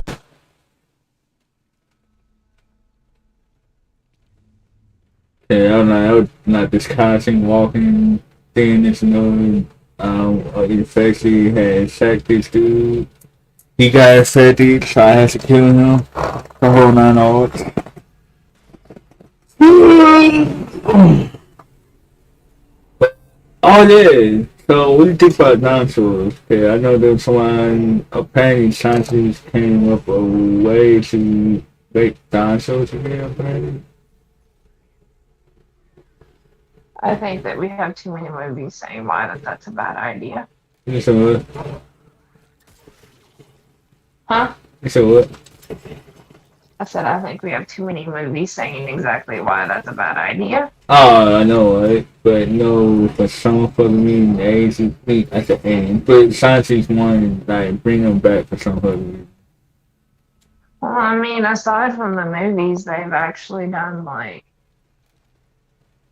Yeah, I was like this constant walking thing that's infection had sacked this dude. He got infected, so I had to kill him. The whole 9 yards. Oh yeah. So what do you think about dinosaurs? Okay, I know there's someone apparently scientists came up with a way to make dinosaurs again, apparently. I think that we have too many movies saying why that's a bad idea. You said what? Huh? You said what? I said I think we have too many movies saying exactly why that's a bad idea. Oh, I know, right? But no, for some fucking reason, the Asian think at the end. But scientists want to like bring them back for some fucking reason. Well, I mean, aside from the movies, they've actually done like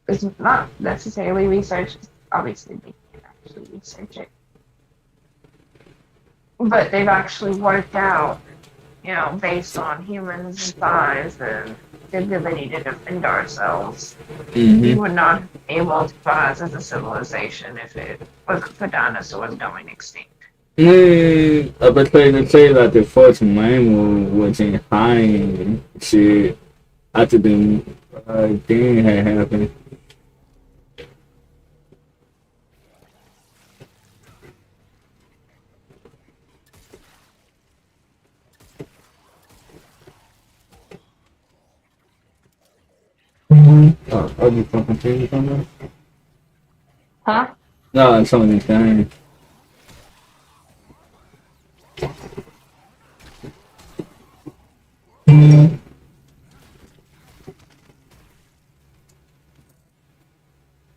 it's not necessarily research. Obviously, they can't actually research it, but they've actually worked out, based on humans' size and the ability to defend ourselves. We would not be able to rise as a civilization if it wasn't for dinosaurs going extinct. Yeah, but they say like the first mammal was in high shit after the thing had happened. Oh, are you fucking serious on that? Huh? No, it's something saying.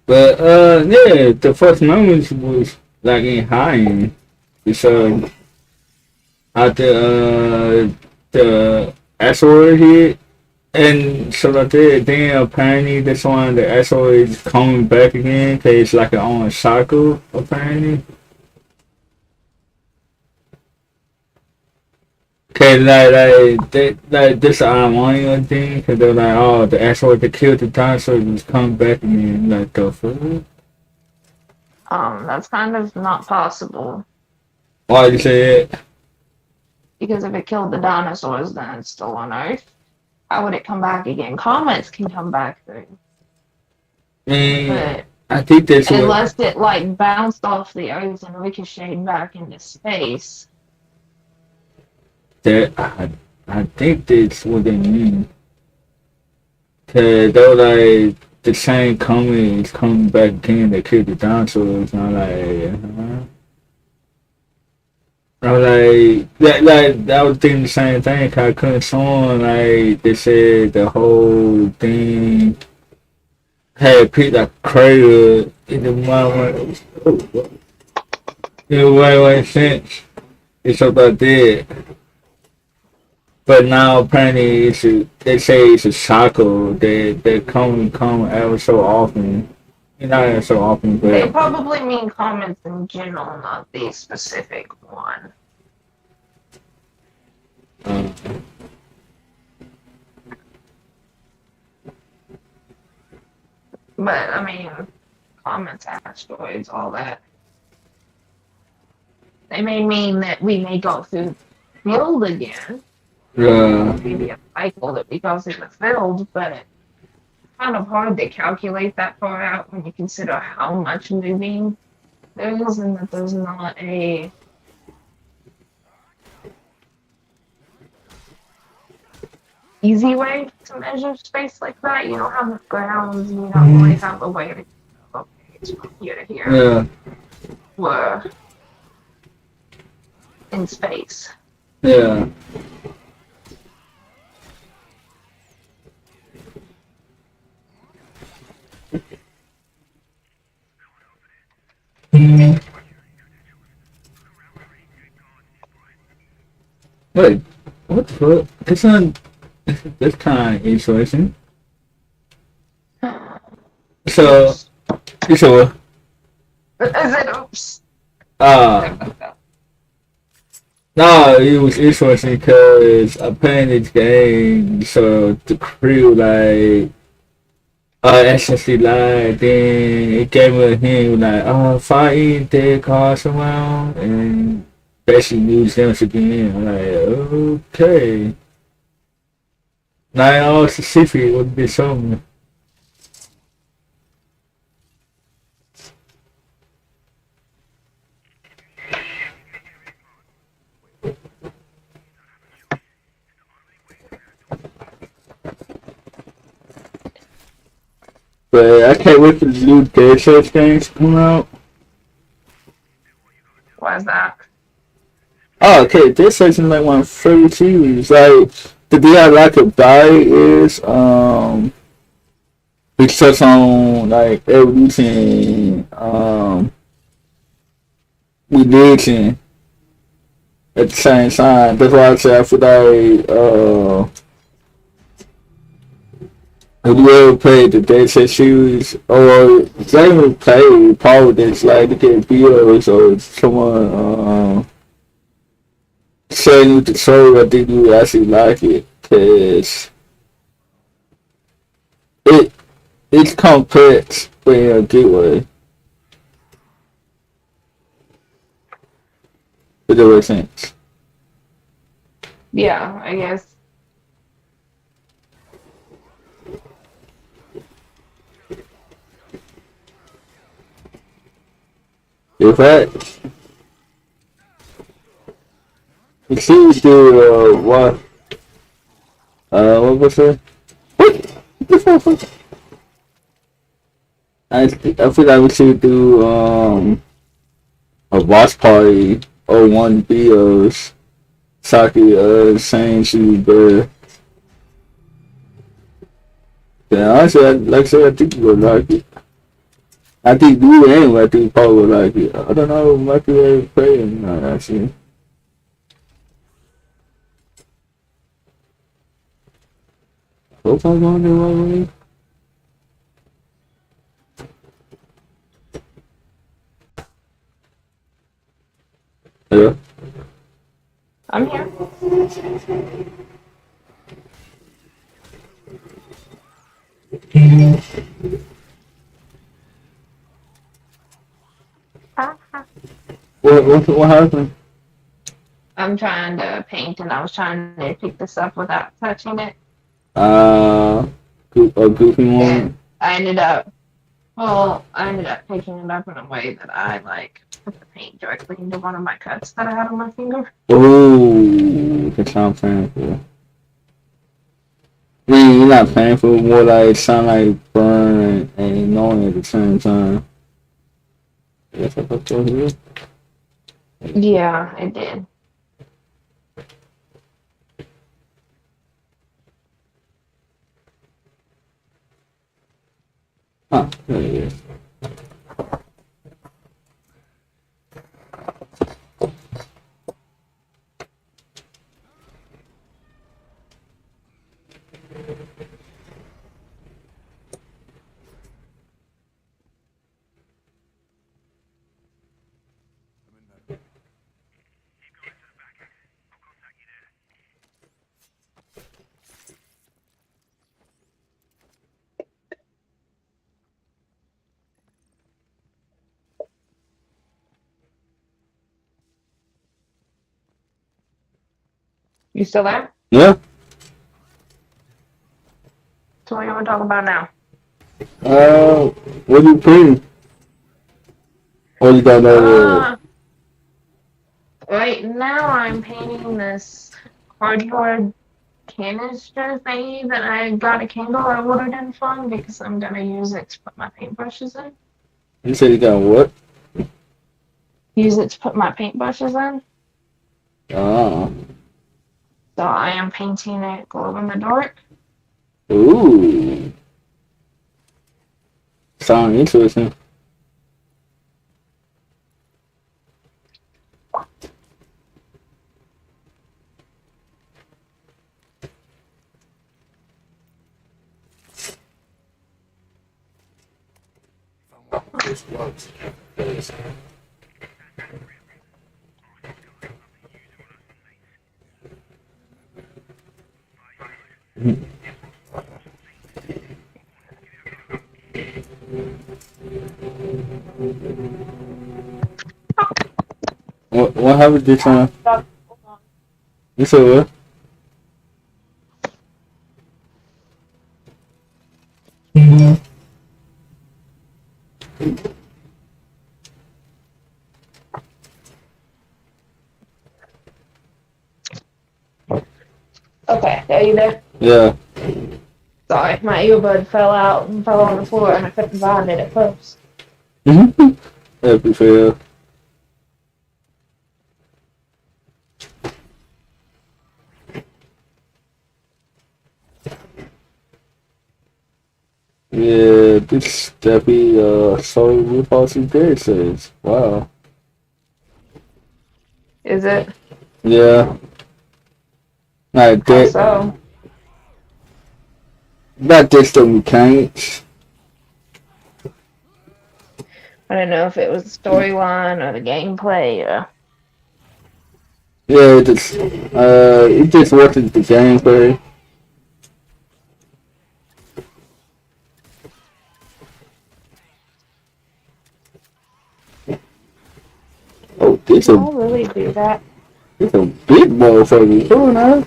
But yeah, the first moment was like in high. So after the asteroid hit, and so like that, then apparently that's why the asteroid is coming back again, cause it's like an on cycle apparently. Cause like this ironic thing, cause they're like, oh, the asteroid that killed the dinosaur is coming back again, like the fuck. That's kind of not possible Why you say it? because if it killed the dinosaurs, then it's still on Earth. How would it come back again? Comets can come back through, Man, but I think that's what unless it like bounced off the Earth and ricocheted back into space. that I think that's what they mean. Cause they're like the same comet is coming back again that killed the dinosaurs. And I'm like, I was like that. I was thinking the same thing. 'Cause I couldn't someone like they said the whole thing had picked a crater in the moment. It way sense. It's about that. But now apparently they say it's a cycle that come ever so often. Not ever so often, They but probably mean comets in general, not the specific one. uh, But I mean, comets, asteroids, all that. They may mean that we may go through the field again. yeah, Maybe a cycle that we go through the field, but it's kind of hard to calculate that far out when you consider how much moving there is and that there's not a easy way to measure space like that. You don't have the grounds, you don't really have a way to okay, it's from here to here. yeah, We're in space. yeah. Wait, what the fuck? This one, this kind of interesting. So, Oops. so, Is it oops? uh, no, it was interesting because I playing this game, so the crew like essentially lied. Then it gave me a hint like, fighting dead cars around and basically use them again. I'm like, okay. Now all specific would be something. But I can't wait for the new Dead Cells games to come out. Why is that? Oh, okay, Dead Cells is like one of my favorite series. Like the thing I like about it is it touches on like evolution, religion at the same time. That's why I say I feel like have you ever played the Dead Set series or even play Power Decks like to get videos or someone showing you the story? I think you would actually like it because it it's complex in a good way. If that makes sense. Yeah, I guess. In fact, you see the what was it? What the fuck? I feel like we should do a watch party or one videos so I could change you the yeah, honestly, like I said, I think you would like it. I think you anyway, I think you probably would like it. I don't know, might be able to play it, actually. Hope I'm going the right way. Yeah. I'm here. What happened? I'm trying to paint, and I was trying to pick this up without touching it, A goofy and moment. I ended up picking it up in a way that I like put the paint directly into one of my cuts that I had on my finger. Ooh, that sounds painful. I mean, you're not painful, more like it sound like burn and annoying at the same time. Yes, I put those here. Yeah, it did. Huh, there it is. You still there? Yeah. So what you want to talk about now? What do you paint? Or you got another? Uh, right now I'm painting this cardboard canister thingy that I got a candle I ordered in from because I'm gonna use it to put my paintbrushes in. You said you got what? Use it to put my paintbrushes in. Ah. So I am painting it glow in the dark. Ooh. Sound interesting. What happened this time? You said what? Okay, are you there? Yeah. Sorry, my earbud fell out and fell on the floor and I couldn't find it at first. Happy fail. Yeah, this definitely so we policy day says. Wow. Is it? Yeah. Not How that so? not just the mechanics. I don't know if it was the storyline or the gameplay or. Yeah, it just wasn't the gameplay. Oh, I'll really do that. this a big motherfucker. Come on now.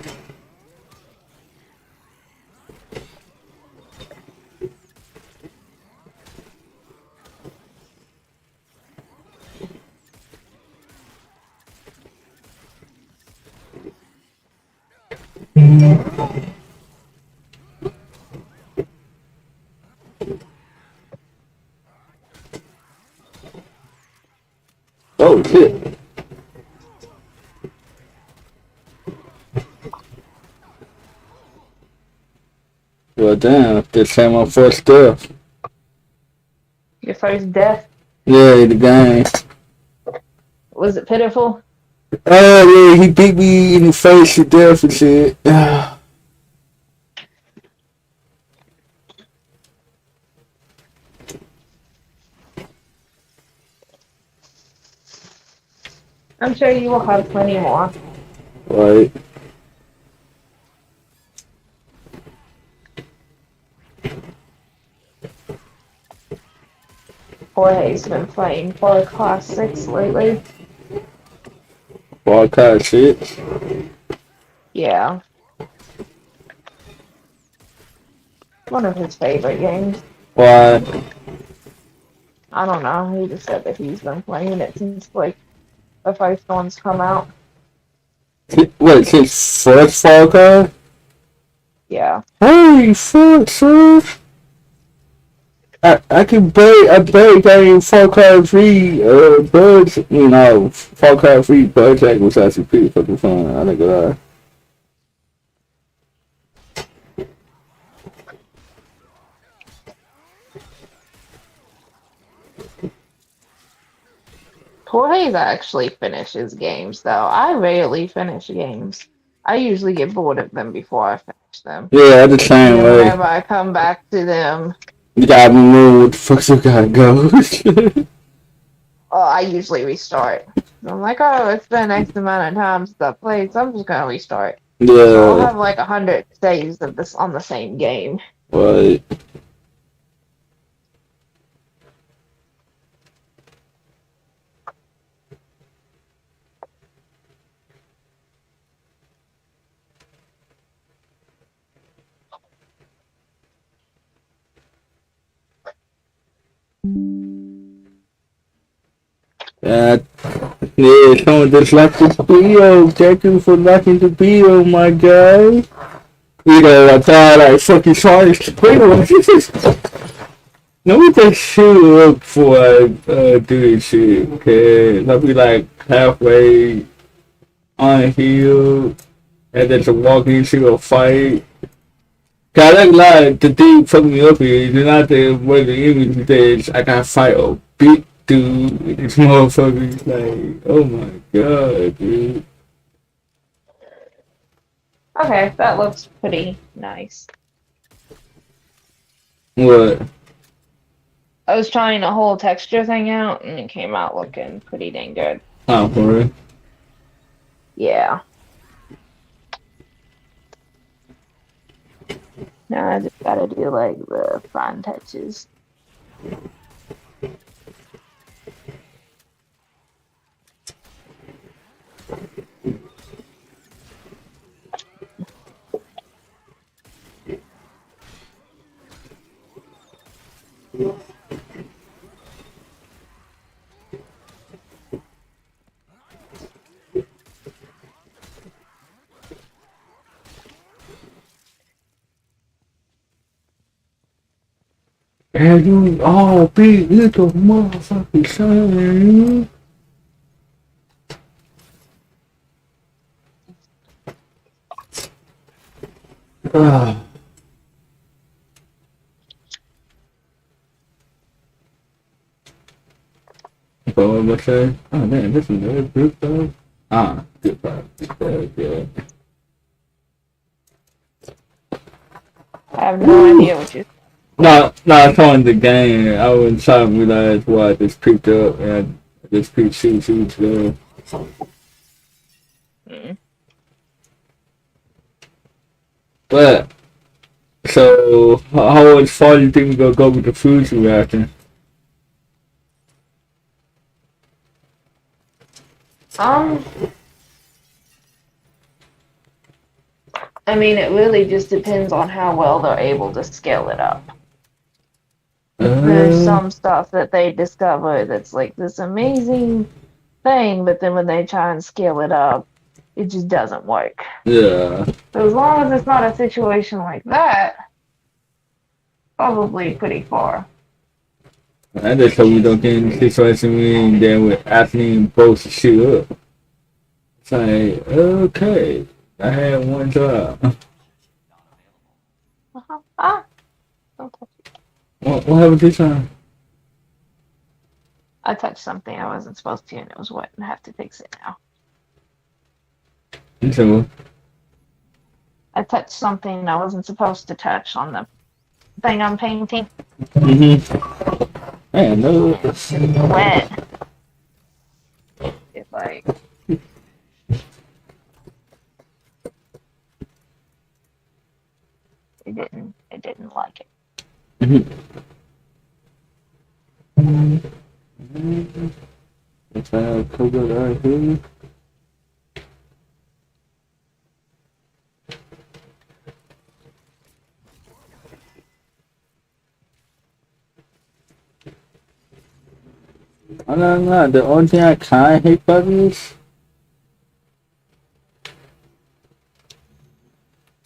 Oh shit. Well damn, this ain't my first death. Your first death, Yeah, the game. was it pitiful? Oh yeah, he beat me in the face to death and shit. I'm sure you will have plenty more. Right. Jorge's been playing Far Cry 6 lately. Far Cry 6. Yeah, one of his favorite games. Why? I don't know. He just said that he's been playing it since like the first one's come out. Wait, his first Far Cry? Yeah. Holy fuck, sir! I barely got any Far Cry 3 bugs, Far Cry 3 bug tag was actually pretty fucking fun. I think lie. Jorge's actually finishes games though. I rarely finish games. I usually get bored of them before I finish them. Yeah, the And same then way. whenever I come back to them, You gotta remember what the fuck you gotta go. I usually restart. I'm like, oh, it's been X amount of time since I played, so I'm just gonna restart. So I'll Yeah, have like 100 saves of this on the same game. right. Yeah, yeah, someone just left this video. Thank you for liking the video, my guy. I thought I fucking saw this video. Let me just shoot up before I do this shit, okay? I'll be like halfway unhealed and then to walk into a fight. Cause I like the thing fucked me up here. It's not the way the image is. I gotta fight a big dude with this motherfucker. Like, oh my god, dude. Okay, that looks pretty nice. What? I was trying the whole texture thing out, and it came out looking pretty dang good. Oh, for real? Yeah. Now I just gotta do like the fine touches. And you all big little motherfucking son. Ah. But what was I? Oh man, this is another group though. Ah, good part. Good. I have no idea what you. Not on the game. I was trying to realize why I just picked up and I just picked shoot there. Mm. But so how far do you think we're gonna go with the food reactor? Um, I mean, it really just depends on how well they're able to scale it up. There's some stuff that they discover that's like this amazing thing, but then when they try and scale it up, it just doesn't work. Yeah. So as long as it's not a situation like that, probably pretty far. I just hope we don't get in a situation and then we're asking both to shoot up. It's like, okay, I had one job. Ah, don't touch it. What happened this time? I touched something I wasn't supposed to, and it was wet, and I have to fix it now. You said what? I touched something I wasn't supposed to touch on the thing I'm painting. Man, no. It's wet. It's like. It didn't like it. If I have covered right here. I don't know. The only thing I kind of hate about this,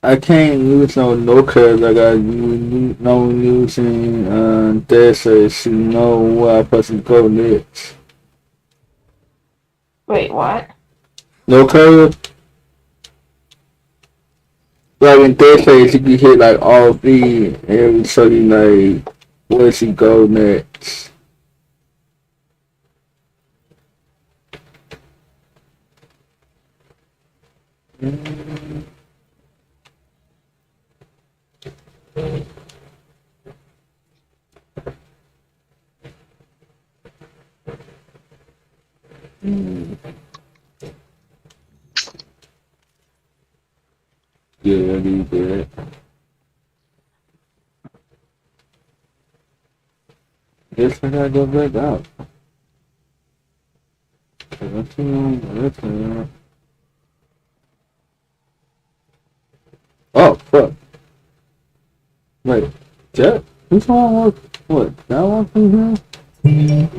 I can't use no code like I no using this to know where I'm supposed to go next. Wait, what? No code. Like in this case, you can hit like all three and it will show you like where she go next. Yeah, I need that. Guess I gotta go back out. Oh, fuck. Wait, Jet? Who's on what? That one from here?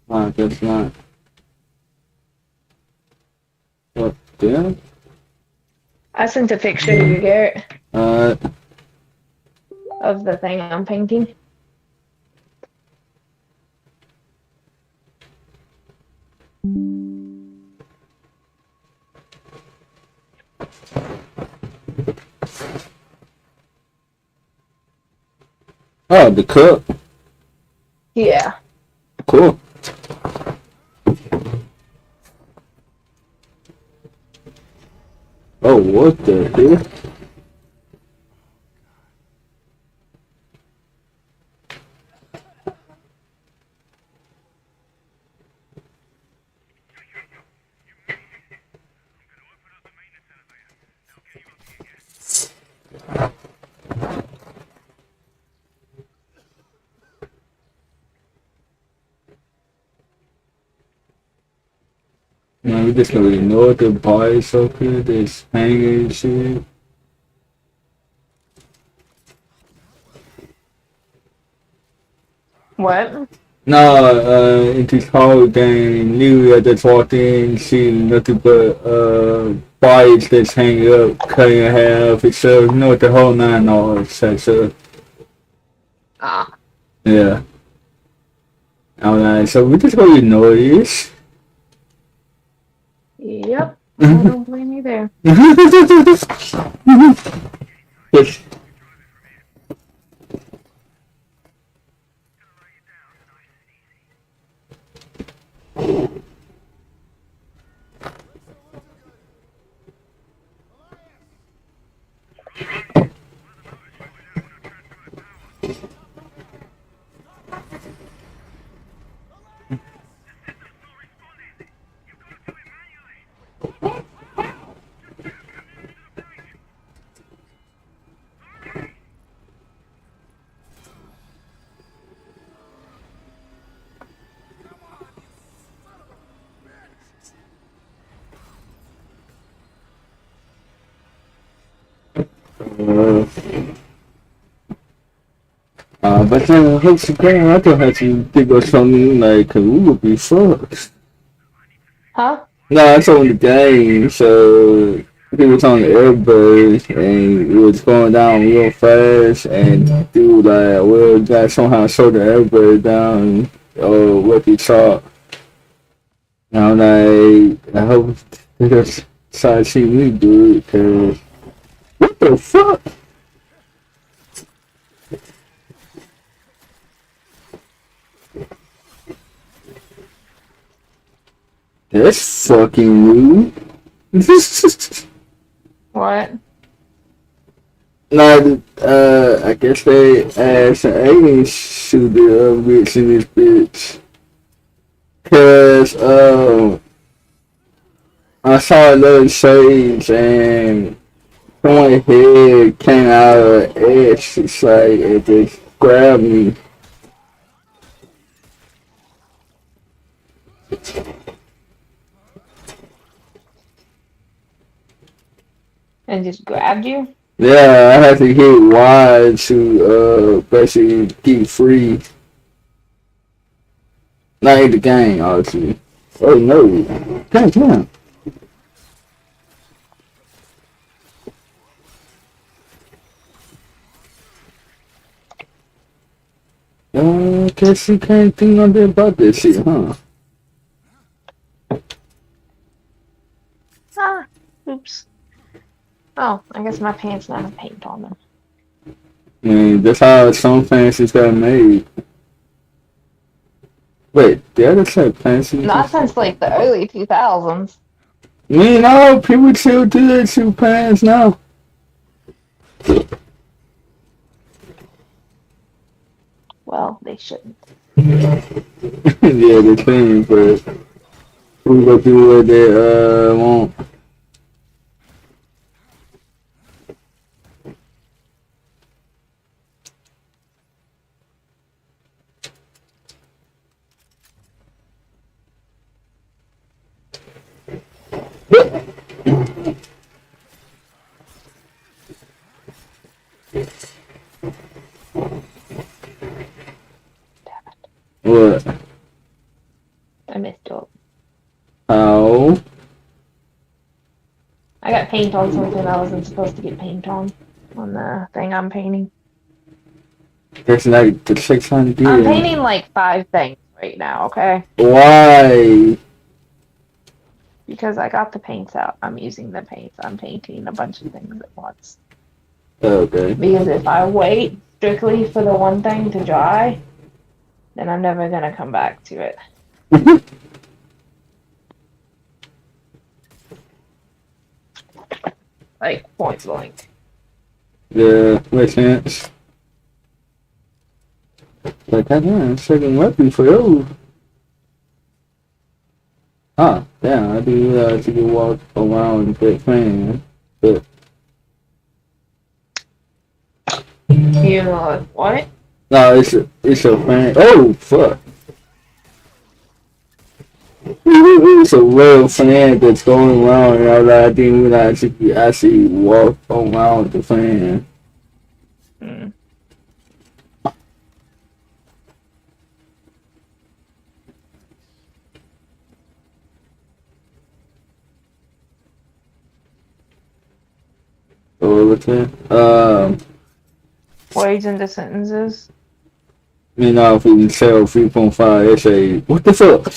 I guess not. What, damn? I sent a picture to you, Garrett, Uh, of the thing I'm painting. oh, the cup. Yeah. Cool. Oh, what the hell? Man, we just gonna ignore the boys up here that's hanging and shit. What? No, in this whole game, New I just walked in, see nothing but bodies that's hanging up, cut in half, and so you know what the whole nine all says. So Ah. yeah, I'm like, so we just gonna ignore this. Yep. I don't blame you there. Yes. But then hope she can. I thought had to think of something like, cause we would be fucked. Huh? No, it's on the game, so he was on the airbus and it was going down real fast and dude like well got somehow showed the airbus down or what he saw. And I'm like I hope they just try to see me do it cause what the fuck? That's fucking rude. What? No, I guess they asked an alien shooter bitch in this bitch. Cause, I saw a little shades and someone's head came out of the edge. It's like, it just grabbed me. And just grabbed you? Yeah, I had to hit Y to, basically get free. Not in the game, obviously. Oh no. Damn. Guess you can't do nothing about this shit, huh? Ah, oops. Oh, I guess my pants now have paint on them. I mean, that's how some fancies got made. Wait, the other side fancies? Not since like the early 2000s. Me no, people still do that to pants now. Well, they shouldn't. Yeah, they clean, but who go do what they want? What? I missed it. How? I got paint on something I wasn't supposed to get paint on the thing I'm painting. That's like the 600. I'm painting like 5 things right now, okay? Why? Because I got the paints out. I'm using the paints. I'm painting a bunch of things at once. Okay. Because if I wait strictly for the one thing to dry, then I'm never gonna come back to it. Like, point blank. Yeah, makes sense. Like, goddamn, second weapon for you. Ah, damn, I do to get walk around with that fan. But, You know what? no, it's a fan. Oh, fuck. It's a real fan that's going around, and I didn't realize if you actually walk around with the fan. Hmm. Or what's that? Words into sentences. You know, if we can sell 3.5 essay, what the fuck?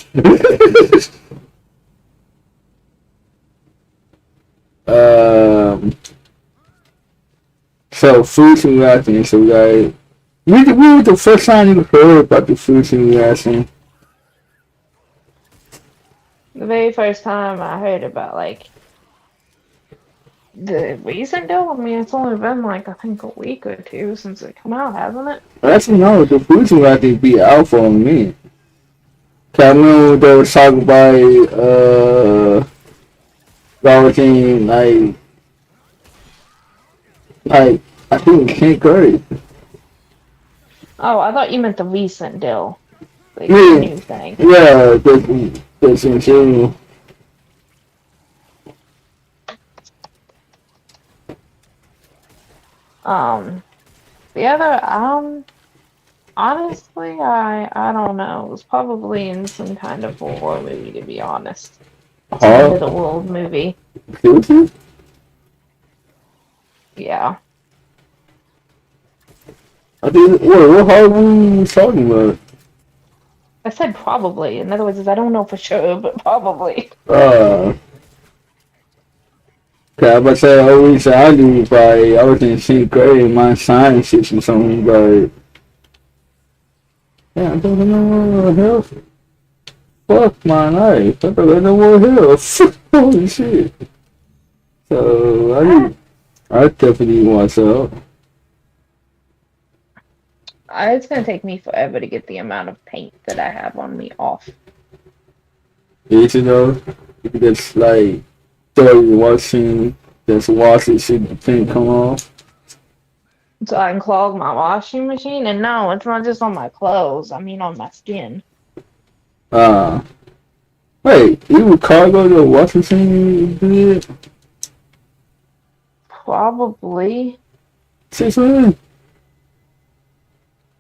So food simulation, so we got we were the first time you heard about the food simulation. The very first time I heard about, like, the recent deal, I mean, it's only been, like, I think a week or two since it come out, hasn't it? Actually, no, the food simulation be out for me. Cause I remember they were talking about everything like I think King Curry. Oh, I thought you meant the recent deal. Like, the Yeah, new thing. yeah, that's insane. The other, honestly, I don't know. It was probably in some kind of horror movie, to be honest. Some end Huh? of the world movie. Seriously? Yeah. I think what horror movie was talking about? I said probably. In other words, I don't know for sure, but probably. I was about to say, I always I knew by I was in 6th grade in my sciences or something, but yeah, I don't know what health. Fuck my life. I don't know what health. Holy shit. So I definitely want some. It's gonna take me forever to get the amount of paint that I have on me off. You know, you can just like throw your washing, just wash it, see the paint come off. So I can clog my washing machine, and no, it's not just on my clothes. I mean on my skin. Uh, wait, you would cargo the washing machine you did? Probably. 6 months?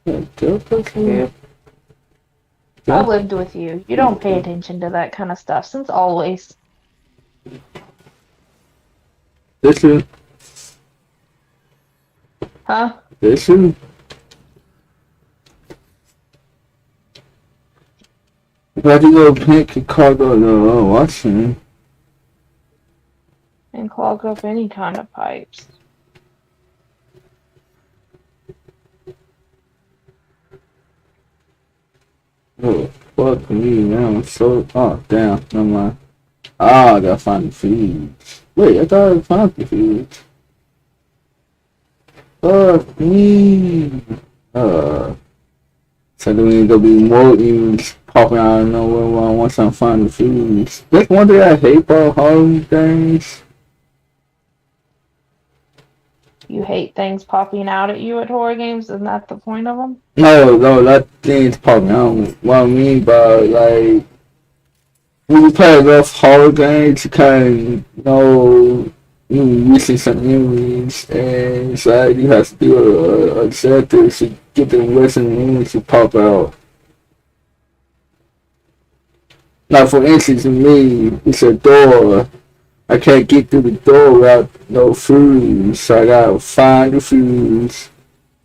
Yeah, Yep. I Okay. lived with you. You don't pay attention to that kind of stuff since always. This is Huh? this is. Why do you go pick a cargo to Washington? And clog up any kind of pipes. Oh, fuck me, man. I'm so. Oh, damn. Never mind. Ah, I gotta find the feed. Wait, I thought I found the feed. Fuck me. So there ain't gonna be more emails popping out of nowhere once I find the feeds. That's one thing I hate about Halloween things. You hate things popping out at you at horror games? Isn't that the point of them? No, that thing's popping out. What I mean by, like, when you play enough horror games, you kind of know you missing some enemies, and it's like you have to do a objective to get the Western enemies to pop out. Now, for instance, in me, it's a door. I can't get through the door without no fuse, so I gotta find the fuse.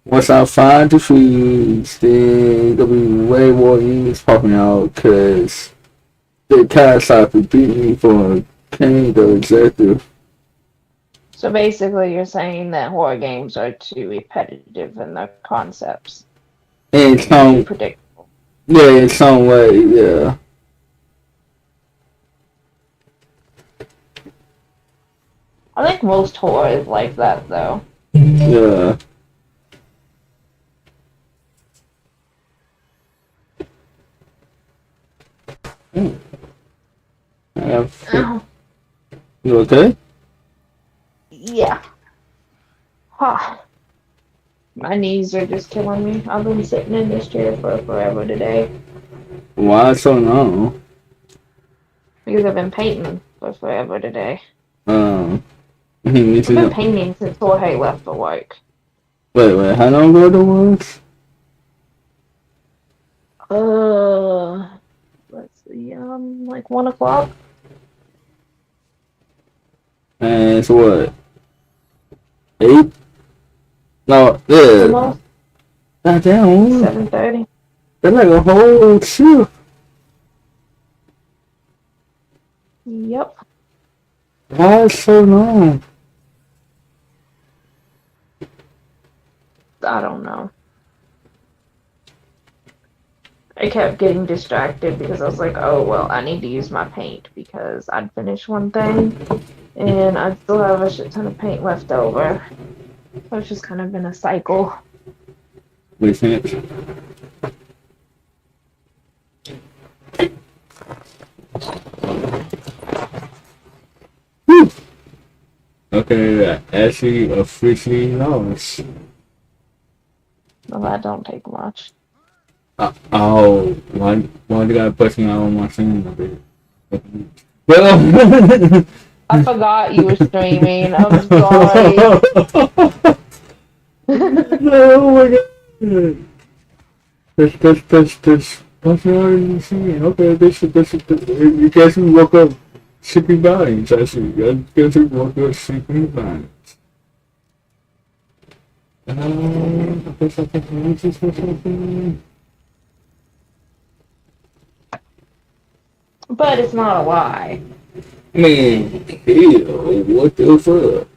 Once I find the fuse, then there'll be way more enemies popping out, cause they kind of start to beat me for paying the objective. So basically, you're saying that horror games are too repetitive in their concepts In and too some, predictable. yeah, in some way, yeah. I think most horror is like that, though. Yeah. Mm. Oh, You okay? yeah. Huh. My knees are just killing me. I've been sitting in this chair for forever today Why so long? because I've been painting for forever today. Um, me I've been too. painting since Jorge left for work. Wait, how long ago that was? Let's see, like 1 o'clock. And it's what? 8? No, yeah. Almost God damn, 7:30. that's like a whole shift. Yep. Why so long? I don't know. I kept getting distracted because I was like, oh, well, I need to use my paint because I'd finished one thing and I'd still have a shit ton of paint left over. So it's just kind of been a cycle. Wait a minute. Whew. Okay, actually officially lost. Well, that don't take much. Oh, why did I push me out on my screen? Well, I forgot you were streaming. I'm sorry. oh my god. That's what's already seeing. Okay, this, you guys who woke up shipping vines, I see. You guys who woke up shipping vines. I guess I can use this for something. But it's not a lie. Man, hell, what the fuck?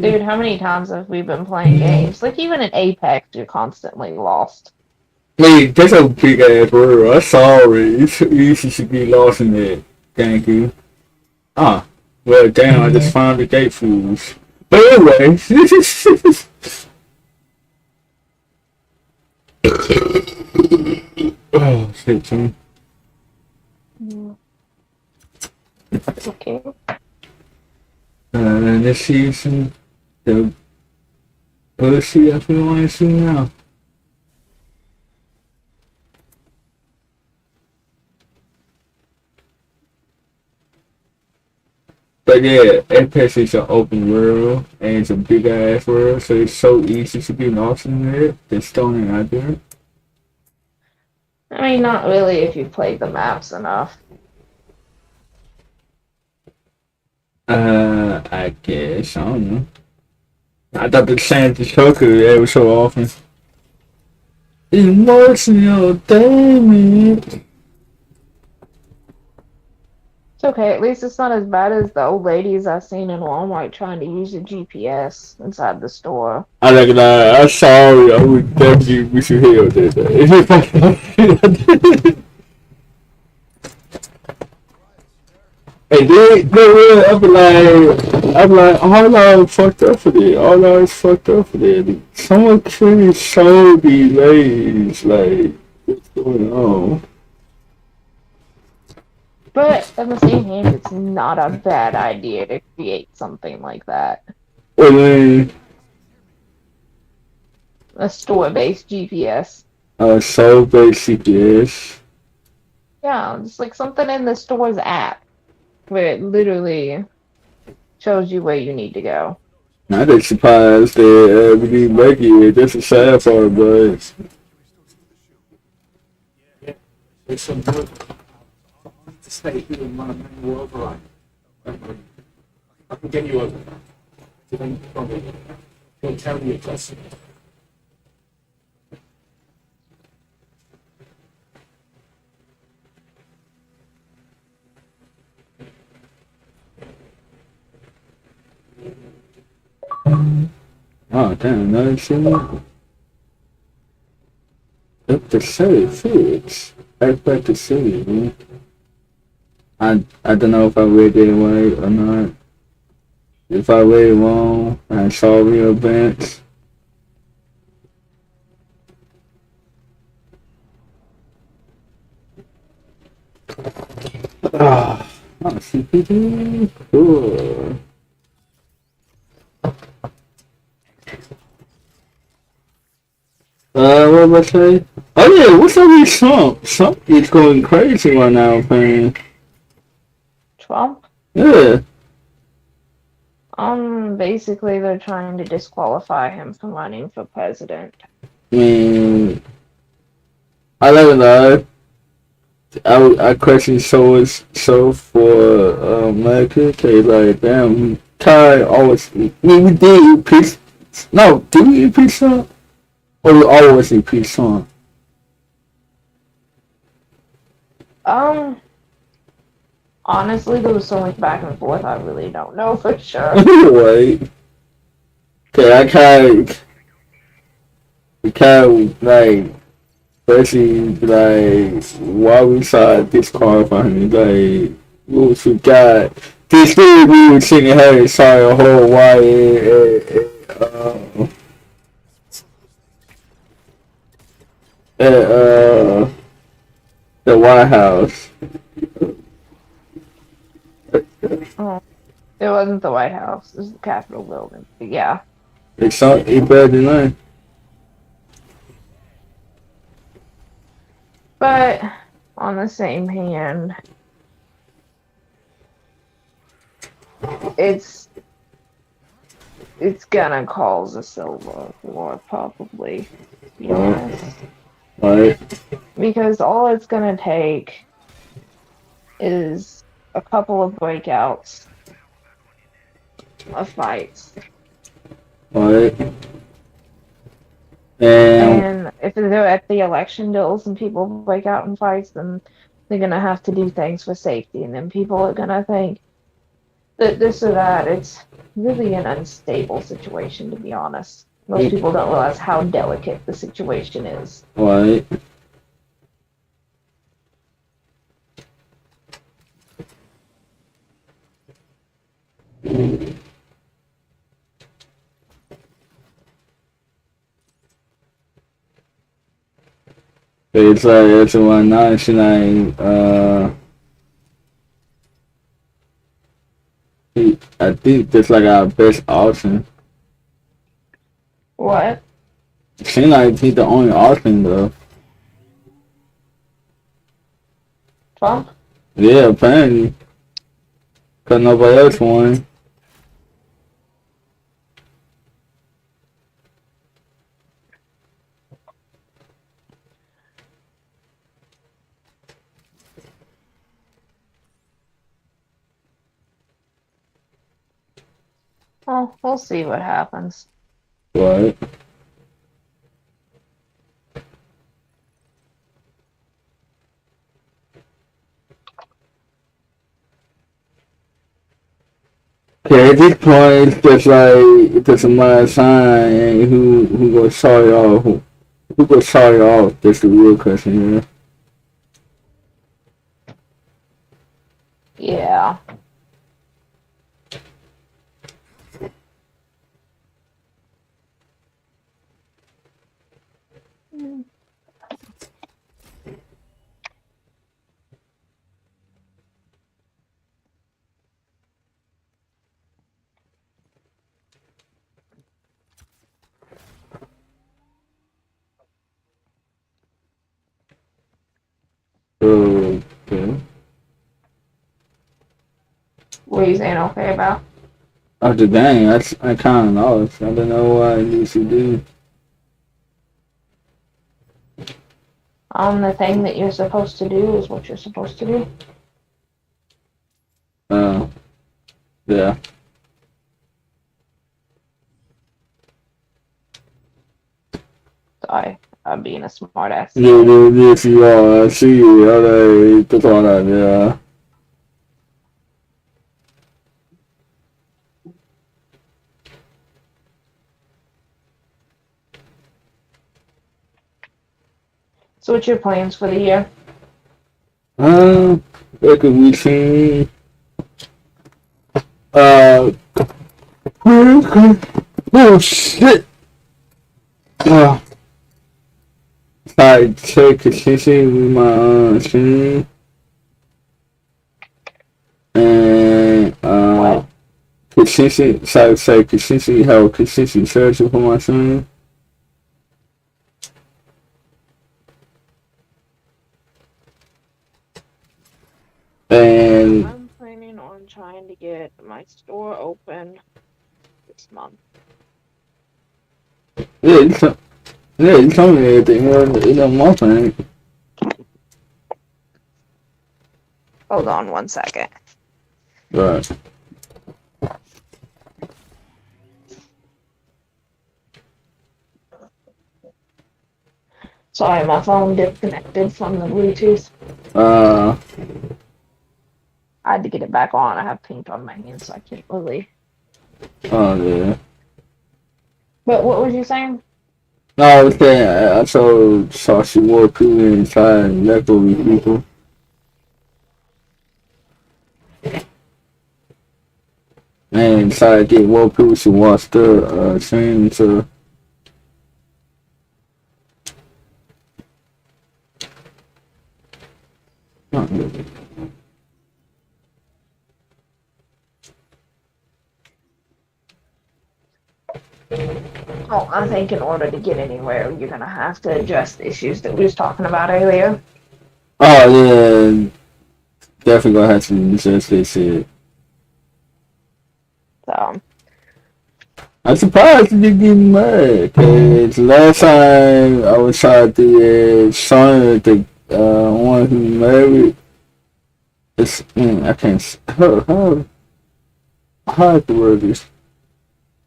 Dude, how many times have we been playing games? Like, even in Apex, you're constantly lost. Man, that's a big ass word. I'm sorry. You should be lost in that. Thank you. Ah, well, damn, I just found the gate fools. But anyway, oh, shit, son. Okay. Let's see some, the pussy I feel like see now. But yeah, Apex is an open world and it's a big ass world, so it's so easy to get lost in it. There's stoning out there. I mean, not really if you played the maps enough. I guess I don't know. I thought the San Francisco every so often. Emotional damage. It's okay. At least it's not as bad as the old ladies I've seen in Walmart trying to use a GPS inside the store. I like I'm sorry. I would definitely wish you hell that. And then, no, really, I'm like, all I fucked up for this. All I was fucked up for this. Someone clearly showed these ladies, like, what's going on? But at the same hand, it's not a bad idea to create something like that. Well, then, A store-based GPS. so basic, yes. Yeah, just like something in the store's app where it literally shows you where you need to go. Not that surprised that we need Becky. That's a sad part, but. It's some good to stay here in my main world right. I can get you over. Don't tell me a question. Oh, damn, another shit. Up the city, Felix. Right back to city, man. I don't know if I read it right or not. If I read it wrong, I'm sorry in advance. Ah, CPD. Cool. What was I say? Oh yeah, what's up with Trump? Trump is going crazy right now, man. Trump? Yeah. Basically they're trying to disqualify him from running for president. I mean, I never know. I question so for America, cause like damn, Kai always we did impeach. No, did we impeach Trump? Or we always impeach Trump? Honestly, there was so much back and forth, I really don't know for sure. Wait. Okay, I kind like, especially like, why we saw disqualifying, like, what we got. This thing we were singing, hey, sorry, a whole the White House. Oh, it wasn't the White House, it was the Capitol building. But yeah. It's better than that. But on the same hand, it's gonna cause a civil war probably, to be honest. Right. Because all it's gonna take is a couple of breakouts of fights. Right. And if they're at the election bills and people break out in fights, then they're gonna have to do things for safety, and then people are gonna think that this or that. It's really an unstable situation, to be honest. Most people don't realize how delicate the situation is. Right. It's like it's one night, I think that's like our best option. What? Seems like he's the only option though. Trump? Yeah, apparently. Cause nobody else won. Well, we'll see what happens. What? Okay, at this point, it's just like it's just a matter of time, and who gonna start it off? Who gonna start it off? That's the real question here. Yeah. Okay. What are you saying okay about? After dang, I kind of lost. I don't know what I need to do. The thing that you're supposed to do is what you're supposed to do. Yeah. Sorry, I'm being a smart ass. Yes, you are. I see you. Alright, that's all that, yeah. So what's your plans for the year? Like a routine. Uh, oh shit. I take consistency with my stream and What? consistent. So say consistency, have a consistent search for my stream. And I'm planning on trying to get my store open this month. yeah, you told me everything. You know my thing. Hold on 1 second. Right. Sorry, my phone disconnected from the Bluetooth. I had to get it back on. I have paint on my hands, so I can't really. Oh yeah. But what was you saying? No, I was saying I saw she more people inside and leftover people. And decided to get more people to watch the stream, so Oh, I think in order to get anywhere, you're gonna have to address the issues that we was talking about earlier. oh yeah, definitely gonna have to address this shit. So I'm surprised you didn't get mad, cause last time I was trying to son the one who married. It's I can't how the word is.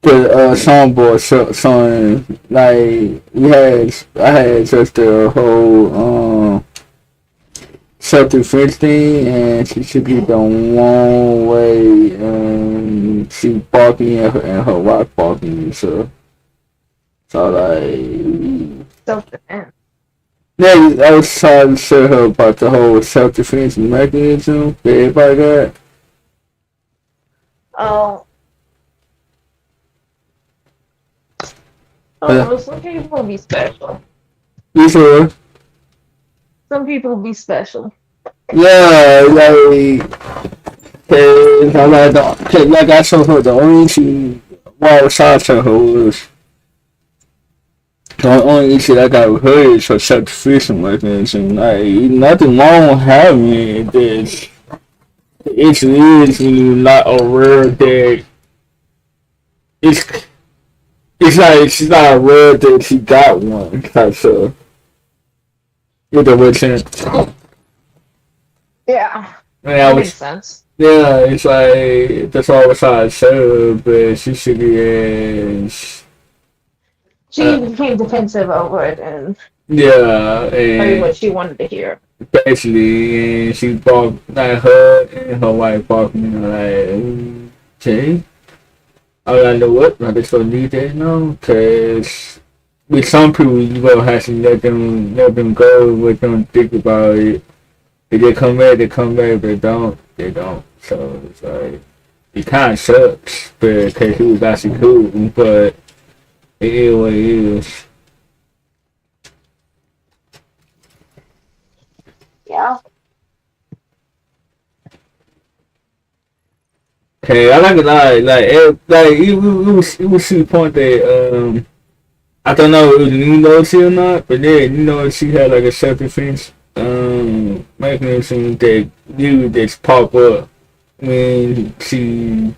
The songboard song like I had just the whole self-defense thing, and she should be the one way, and she barking and her rock barking, so like self-defense. yeah, I was trying to show her about the whole self-defense mechanism that everybody got. Oh. Yeah. Some people be special. You sure? Some people be special. Yeah, like I told her, the only issue why I was trying to tell her was the only issue I got with her is her self-defense mechanism. Like, nothing wrong with having this. It is when you're not aware that it's it's like she's not aware that she got one type stuff. You know what I'm saying? Yeah, And I that makes was sense. yeah, it's like that's all I was trying to say, but she should be She became defensive over it and yeah, heard what and she wanted to hear. basically, and she bought like her and her wife bought me like okay. I gotta know what I just don't need that no, cause with some people you gonna have to let them go, let them think about it. If they come back, they come back. If they don't, they don't. So it's like it kind of sucks, but cause he was actually cool, but it is what it is. Yeah. Hey, I like a lot. It was to the point that I don't know if it was new loyalty or not, but then she had like a self defense mechanism that you just pop up when she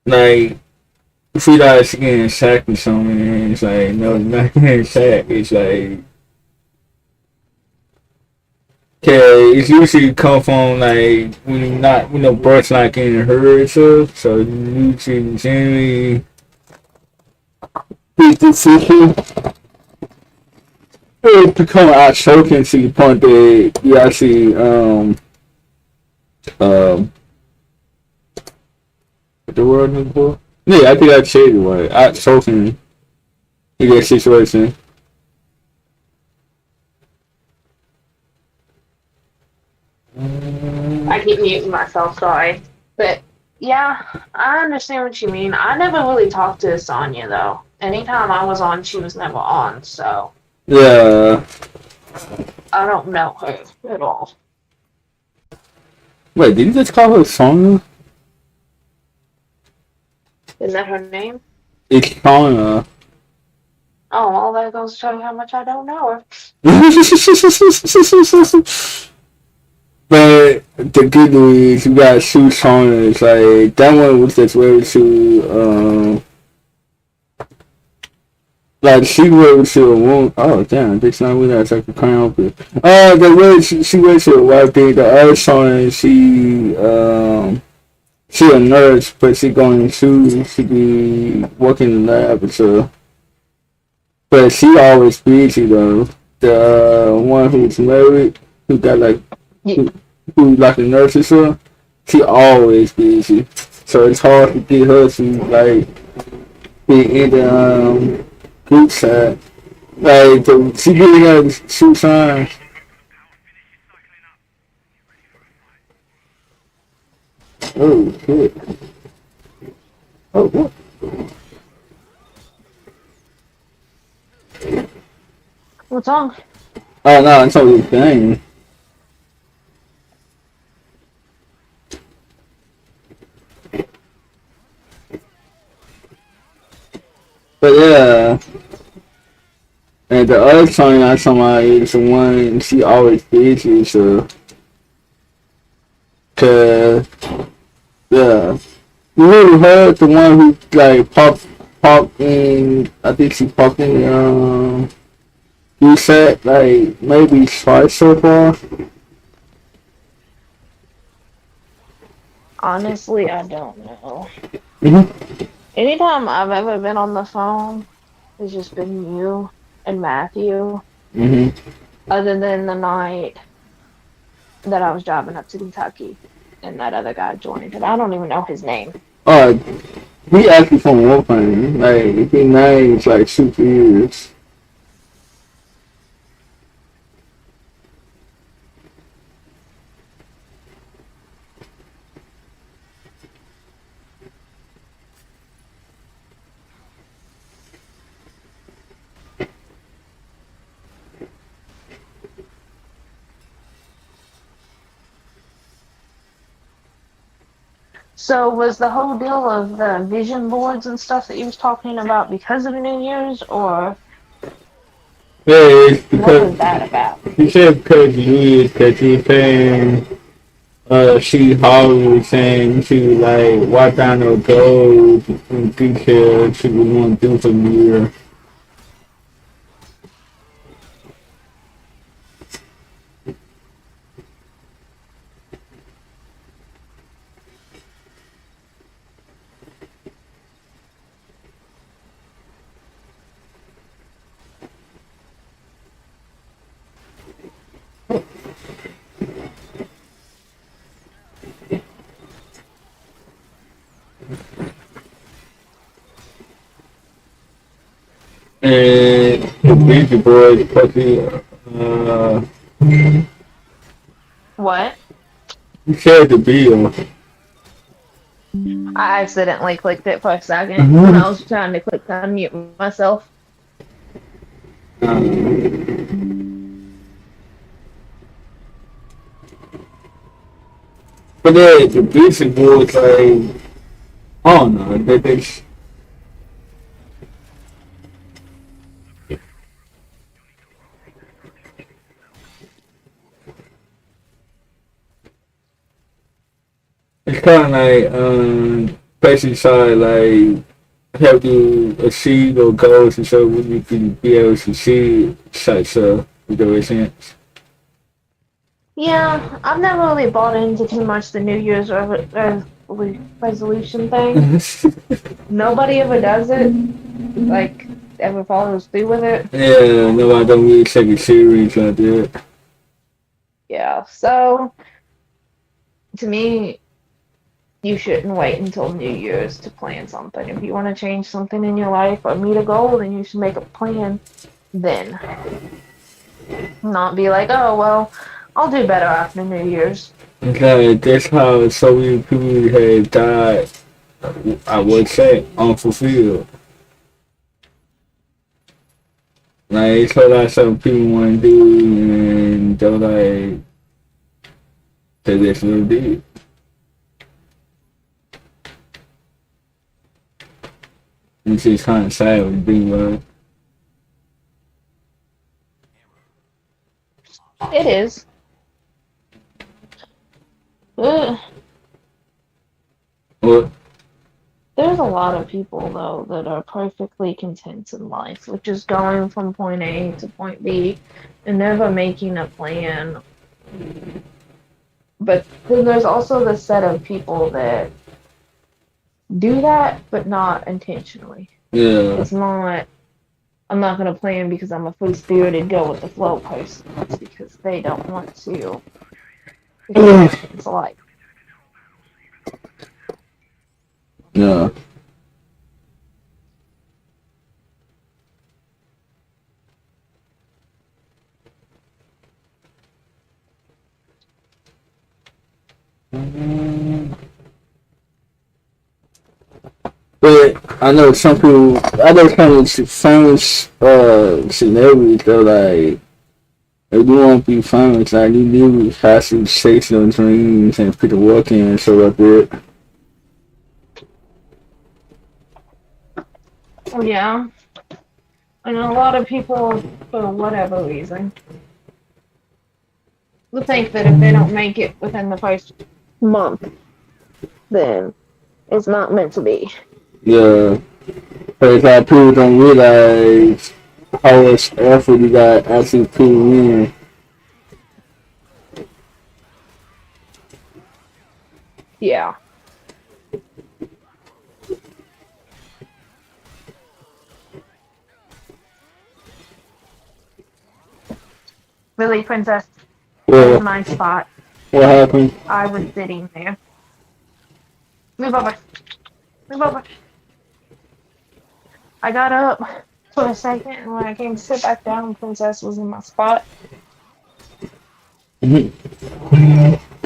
like feel like she getting sacked or something. And it's like no, not getting sacked. It's like okay, it's usually come from like when you not birds not getting hurt or stuff. So you usually generally his decision it become outspoken to the point that you actually um what the word is for? Yeah, I think I'd say the word outspoken in that situation. I keep muting myself, sorry. But yeah, I understand what you mean. I never really talked to Sonya though. Anytime I was on, she was never on, so Yeah. I don't know her at all. Wait, did you just call her Sonya? Isn't that her name? It's Sonya. Oh, well, that goes to show you how much I don't know her. But the good news, you got two songs. Like that one was just way too. Like she went to a woman. Oh damn, that's not what I was like a crown. The way she went to a white thing. The other song she a nurse, but she be working in the lab and stuff. But she always busy though. The one who's married, who got like who like a nurse or something, she always busy. So it's hard to get her to like be in the group chat. Like she getting her shoot signs. Oh shit. Oh what? What's wrong? Oh no, it's only a thing. But yeah. And the other song I talking about is the one she always busy, so cause yeah. You really heard the one who like popped in I think she popped in you said like maybe twice so far? Honestly, I don't know. Mm-hmm. Anytime I've ever been on the phone, it's just been you and Matthew, Mm-hmm. other than the night that I was driving up to Kentucky and that other guy joined, and I don't even know his name. He actually from Wolfgang. Like his name's like super years. So was the whole deal of the vision boards and stuff that you was talking about because of New Year's, or Yeah, it's what because was that about? he said because he was paying She always saying she like write down her goals in detail she would want to do for the year. And the Beastie Boys pussy, What? he said the bill. I accidentally clicked it for a second when I was trying to click unmute myself. But the Beastie Boys, like, I don't know, it's kind of like, basically try like help you achieve your goals and so when you can be able to see such stuff, if that makes sense. Yeah, I've never really bought into too much the New Year's resolution thing. Nobody ever does it, like, ever follows through with it. Yeah, no, I don't really take it serious like that. Yeah, so to me, you shouldn't wait until New Year's to plan something. If you want to change something in your life or meet a goal, then you should make a plan then. Not be like, oh, well, I'll do better after New Year's. Okay, that's how so many people have died, I would say, unfulfilled. Like, it's a lot of some people want to do, and they're like, they just never did. It's just kind of sad when you think about it. It is. Ugh. What? There's a lot of people, though, that are perfectly content in life, with just going from point A to point B and never making a plan. But then there's also the set of people that do that, but not intentionally. Yeah. It's not, I'm not going to plan because I'm a free spirited, go with the flow person. It's because they don't want to experience life. Yeah. But I know some people, I know some of the famous celebrities, they're like, if you want to be famous, like, you need to have to chase your dreams and put the work in and stuff like that. Yeah. And a lot of people, for whatever reason, will think that if they don't make it within the first month, then it's not meant to be. Yeah. But it's like people don't realize how much effort you got actually put in. Yeah. Really, Princess, that was Well, my spot. what happened? I was sitting there. Move over. Move over. I got up for a second, and when I came to sit back down, Princess was in my spot. He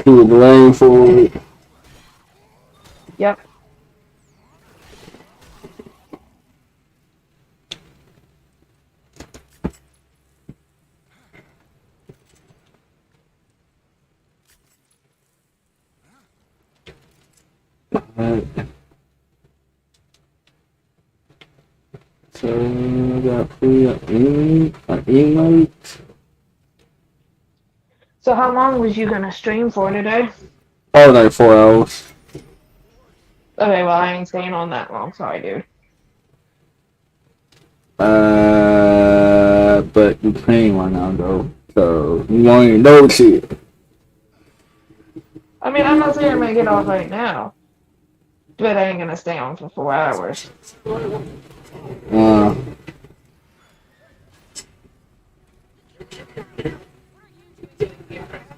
was laying for it. Yep. So I got put an invite. So how long was you gonna stream for today? Probably like 4 hours. Okay, well, I ain't staying on that long. Sorry, dude. But you playing right now though, so you won't even know shit. I mean, I'm not saying I'm gonna get off right now, but I ain't gonna stay on for 4 hours. Uh,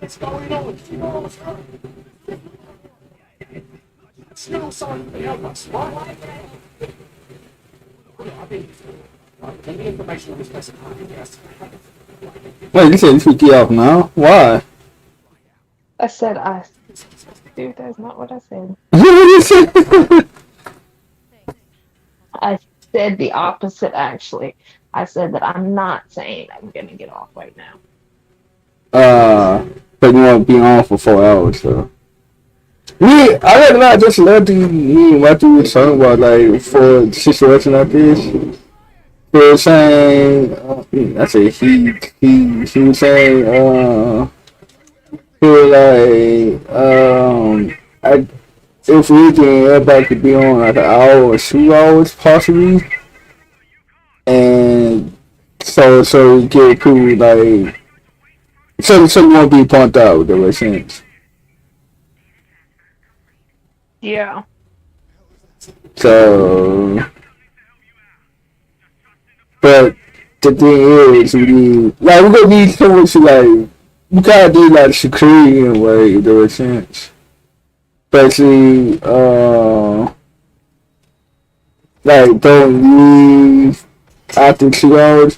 What's going on? You know what's going on? Still something else. What? I mean, give me information on this person. Yes. wait, you said you should get off now? Why? I said dude, that's not what I said. What you say? I said the opposite, actually. I said that I'm not saying I'm gonna get off right now. But you won't be on for 4 hours, so. Me, I got not just let me and Matthew was talking about like for a situation like this. He was saying, I say he was saying, he was like, I, if we can, everybody could be on like an hour or 2 hours possibly, and so we get people like, so you won't be pumped out, that makes sense. Yeah. So, but the thing is, like, we're gonna need someone to, like, we gotta do, like, security in a way, there makes sense. Especially, like, don't leave after 2 hours.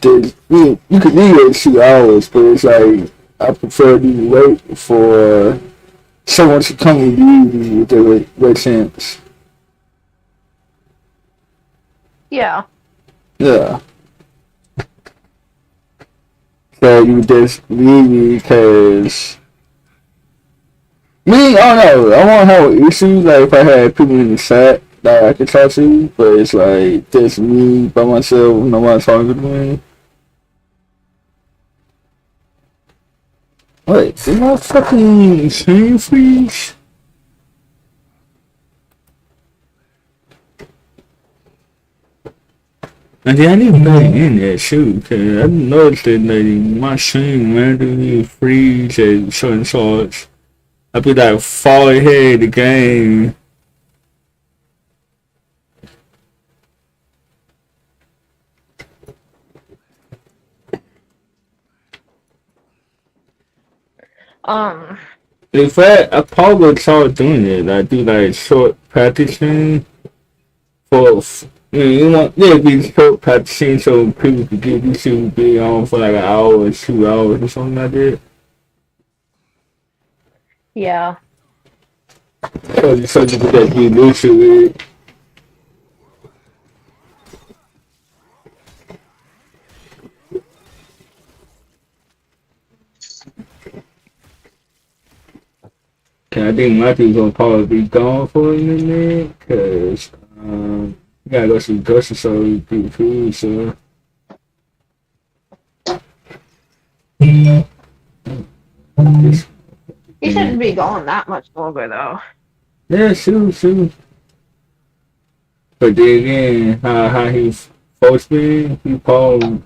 You could leave at 2 hours, but it's like, I prefer to wait for someone to come with you, if that makes sense. Yeah. Yeah. So you just leave me because me, I don't know. I won't have an issue like if I had people in the chat that I could talk to, but it's like just me by myself, nobody talking to me. Wait, did my fucking screen freeze? And then I need to go in that shoot, cause I noticed that like my screen randomly freeze at certain shots. I be like fall ahead of the game. Um. In fact, I probably start doing it. I do like short practicing for you want be short practicing so people could get these to be on for like an hour or 2 hours or something like that. Yeah. So you can just get used to it. I think Matthew's gonna probably be gone for a minute because we gotta go to the grocery store to get food. So just, He shouldn't be gone that much longer, though. yeah, shoot. But then again, how he supposed to be, he called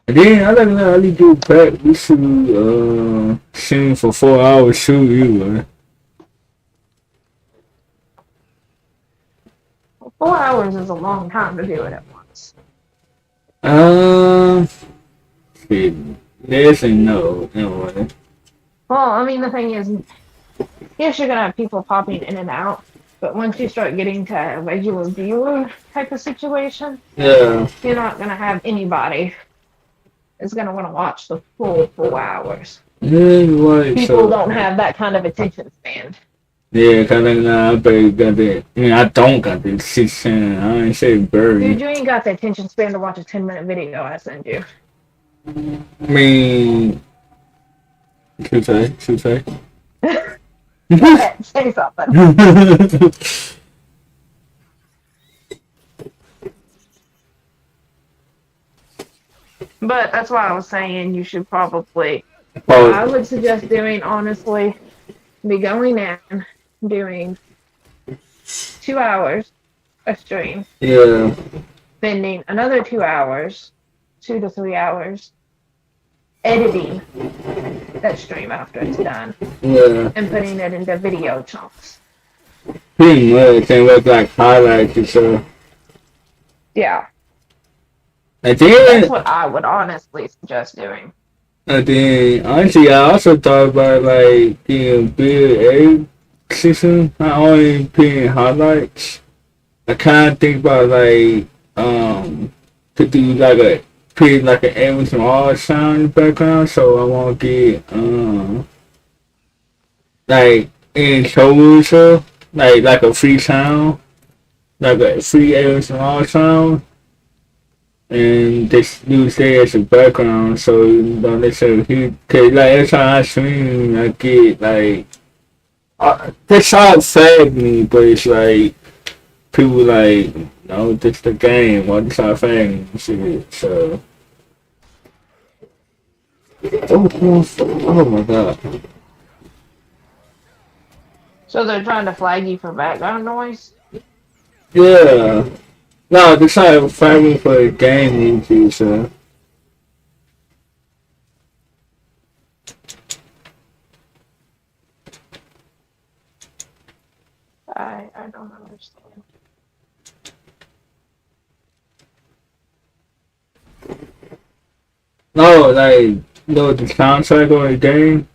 and then I like how he do back we shoot shooting for 4 hours shoot you man. 4 hours is a long time to do it at once. Shit, yes and no anyway. Well, I mean, the thing is, yes, you're gonna have people popping in and out, but once you start getting to a regular viewer type of situation, Yeah. you're not gonna have anybody that's gonna want to watch the full 4 hours. Yeah, you're right. People So don't have that kind of attention span. yeah, kinda nah, I bet you got that. I mean, I don't got that 610. I ain't say Dude, bird. you ain't got the attention span to watch a 10-minute video I send you. I mean, should say. Go ahead, say something. But that's why I was saying you should probably. What I Oh, would suggest doing, honestly, be going in, doing 2 hours a stream, yeah, spending another 2 hours, 2 to 3 hours, editing that stream after it's done, yeah. and putting it into video chunks. Pretty much, and with like highlights and stuff. Yeah, And that's then, what I would honestly suggest doing. honestly, I also thought about like getting build a system, not only putting highlights. I kind of think about like to do like a put like an Everton all sound in the background, so I won't get like in trouble and stuff, like a free sound, like a free Everton all sound, and just use that as a background, so you don't necessarily hear. Cause like every time I stream, I get like this side fed me, but it's like people like, no, this the game, or this our thing, and shit. So, oh my god, So they're trying to flag you for background noise? yeah. No, this our family for the game, YouTube. So, I don't understand. no, like, no, the soundtrack on the game.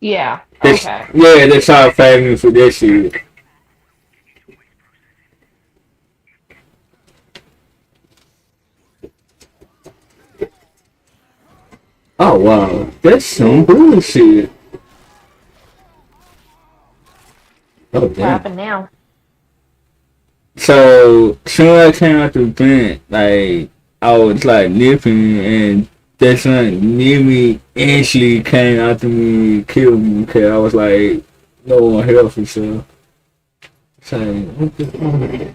Yeah, This, okay. yeah, that's our family for this shit. Oh wow, that's some bullshit. Oh What damn. happened now? So soon as I came out the vent, like I was like nipping, and that son near me instantly came after me, killed me because I was like no one here for sure. So what the fuck?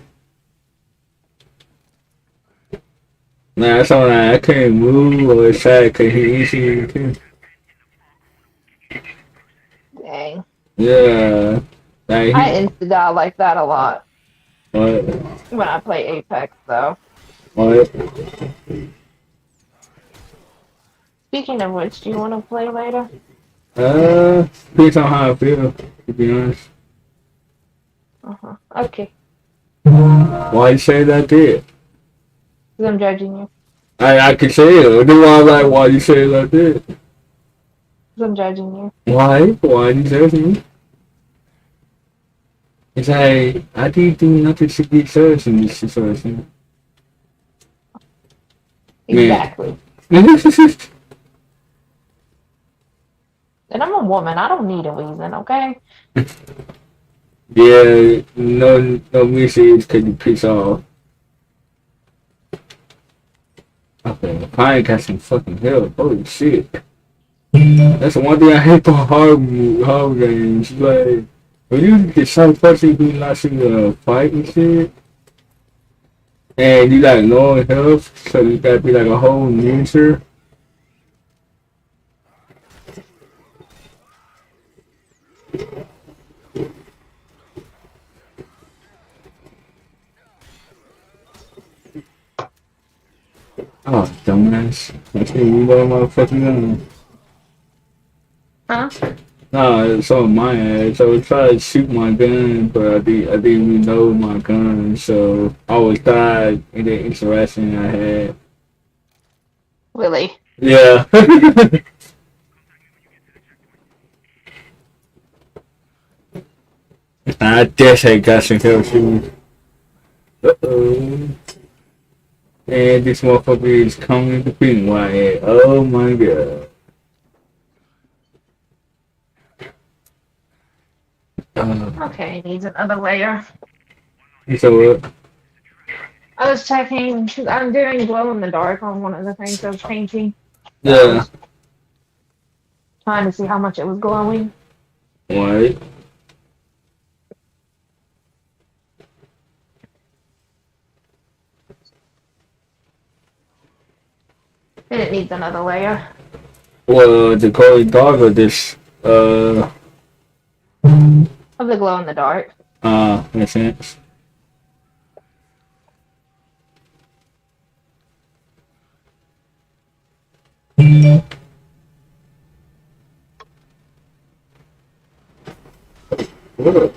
Nah, so like, I couldn't move or try because he instantly killed. Dang. Yeah, like I he insta die like that a lot what when I play Apex, though. what Speaking of which, do you want to play later? depends on how I feel, to be honest. Uh-huh. Okay. Why you say that did? Because I'm judging you. I can say it. Then why like why you say it like that? Because I'm judging you. Why? Why you judge me? It's like I didn't do nothing to get judged in this situation. Man. Exactly. Yeah, And I'm a woman. I don't need a reason, okay? no message cause you piss off. Okay, I ain't got some fucking help. Holy shit. That's the one thing I hate about horror games. Like when you get some person who not seeing a fight and shit, and you like low health, so you gotta be like a whole ninja. Oh, dumbass. I can't reload my fucking gun. Huh? Nah, it's on my ass. I was trying to shoot my gun, but I didn't reload my gun, so I was died in the interaction I had. Really? Yeah. I guess I got some help too. Uh-oh. And this motherfucker is coming to pin my head. Oh my god. Okay, needs another layer. So what? I was checking, because I'm doing glow in the dark on one of the things I was painting. So I Yeah. was trying to see how much it was glowing. Right. And it needs another layer Well, the glow dog or this of the glow in the dark. makes sense. What?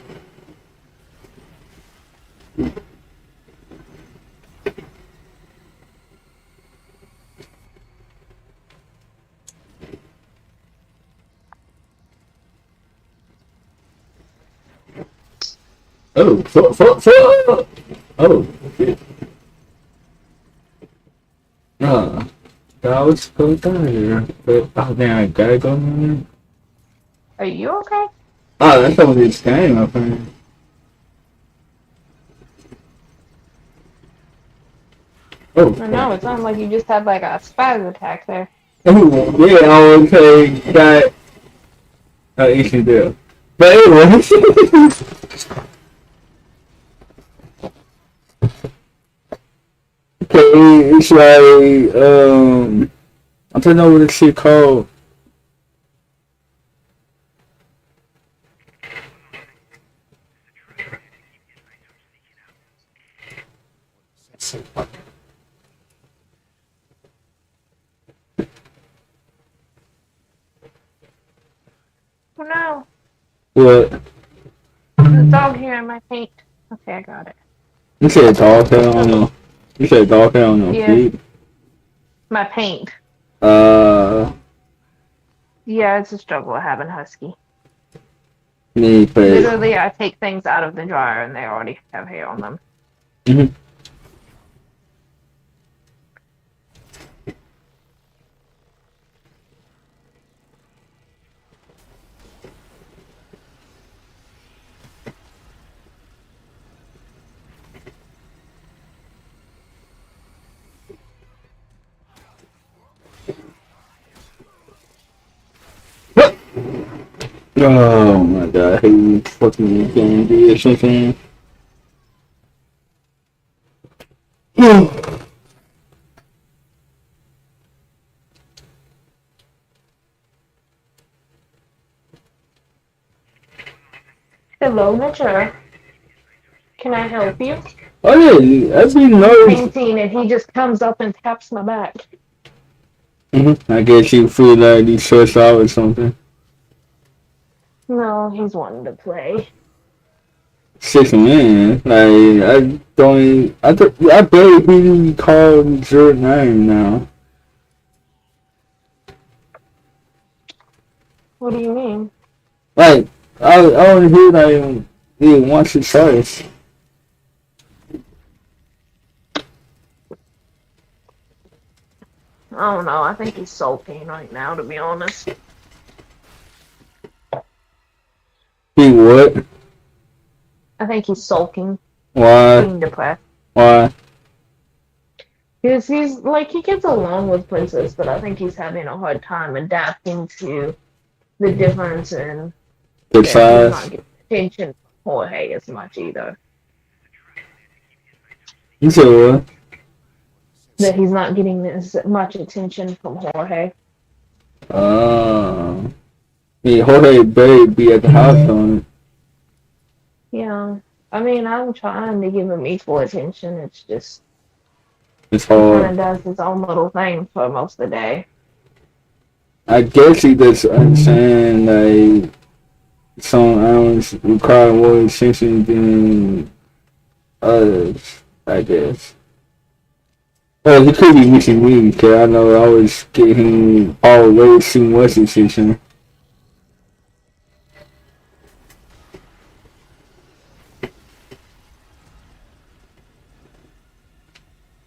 Oh, fuck. Oh, shit. I was going down here, but oh damn, I gotta go in there. Are you okay? Oh, that's over this game, my friend. Oh, I know, it sounds like you just had like a spaz attack there. oh, yeah, I was saying that issue there. But anyway, okay, it's like I don't know what this shit called. Oh no, What? there's a dog here in my paint. Okay, I got it. You said dog hell on no. You said dog hell on no Yeah. feet. My paint. Uh, Yeah, it's a struggle having husky. me, but Literally, I take things out of the dryer and they already have hair on them. mhm. Oh my god, I hate you fucking game, dude, or something. Hello, Mitchell. Can I help you? Oh yeah, I didn't know. Painting, and he just comes up and taps my back. I guess you feel like you stressed out or something. No, he's wanting to play. 6 man, like I don't, I barely hear you call your name now. What do you mean? Like I only hear like you once or twice. I don't know. I think he's sulking right now, to be honest. He what? I think he's sulking, Why? being depressed. Why? Because he's like, he gets along with Princess, but I think he's having a hard time adapting to the difference in The that he's size? not getting attention from Jorge as much either. You said what? That he's not getting as much attention from Jorge. Yeah, Jorge Bay be at the house on it. Yeah. I mean, I'm trying to give him equal attention. It's just, It's he kind hard. of does his own little thing for most of the day. I guess he doesn't understand like some animals require more attention than others, I guess. Well, he could be missing me because I know I always get him always too much attention.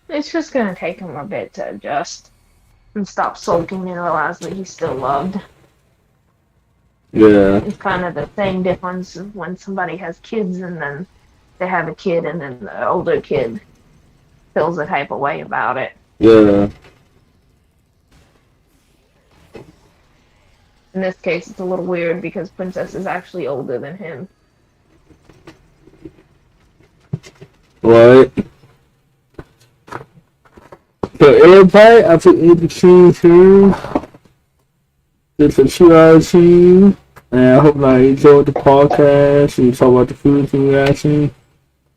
It's just going to take him a bit to adjust and stop sulking and realize that he's still loved. Yeah, It's kind of the same difference of when somebody has kids and then they have a kid and then the older kid feels a type of way about it. yeah. In this case, it's a little weird because Princess is actually older than him. Right. So everybody, I put in between here. It's a 2 hour team. And I hope I enjoyed the podcast. We talk about the food reaction.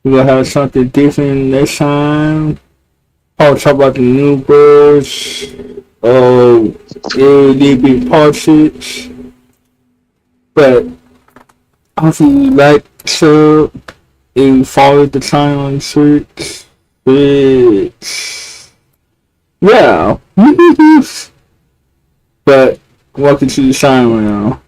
We're gonna have something different next time. I'll talk about the new birds. It'll be part 6. But hopefully you like the show. And follow the time on Twitch. Yeah. But welcome to the sign right now.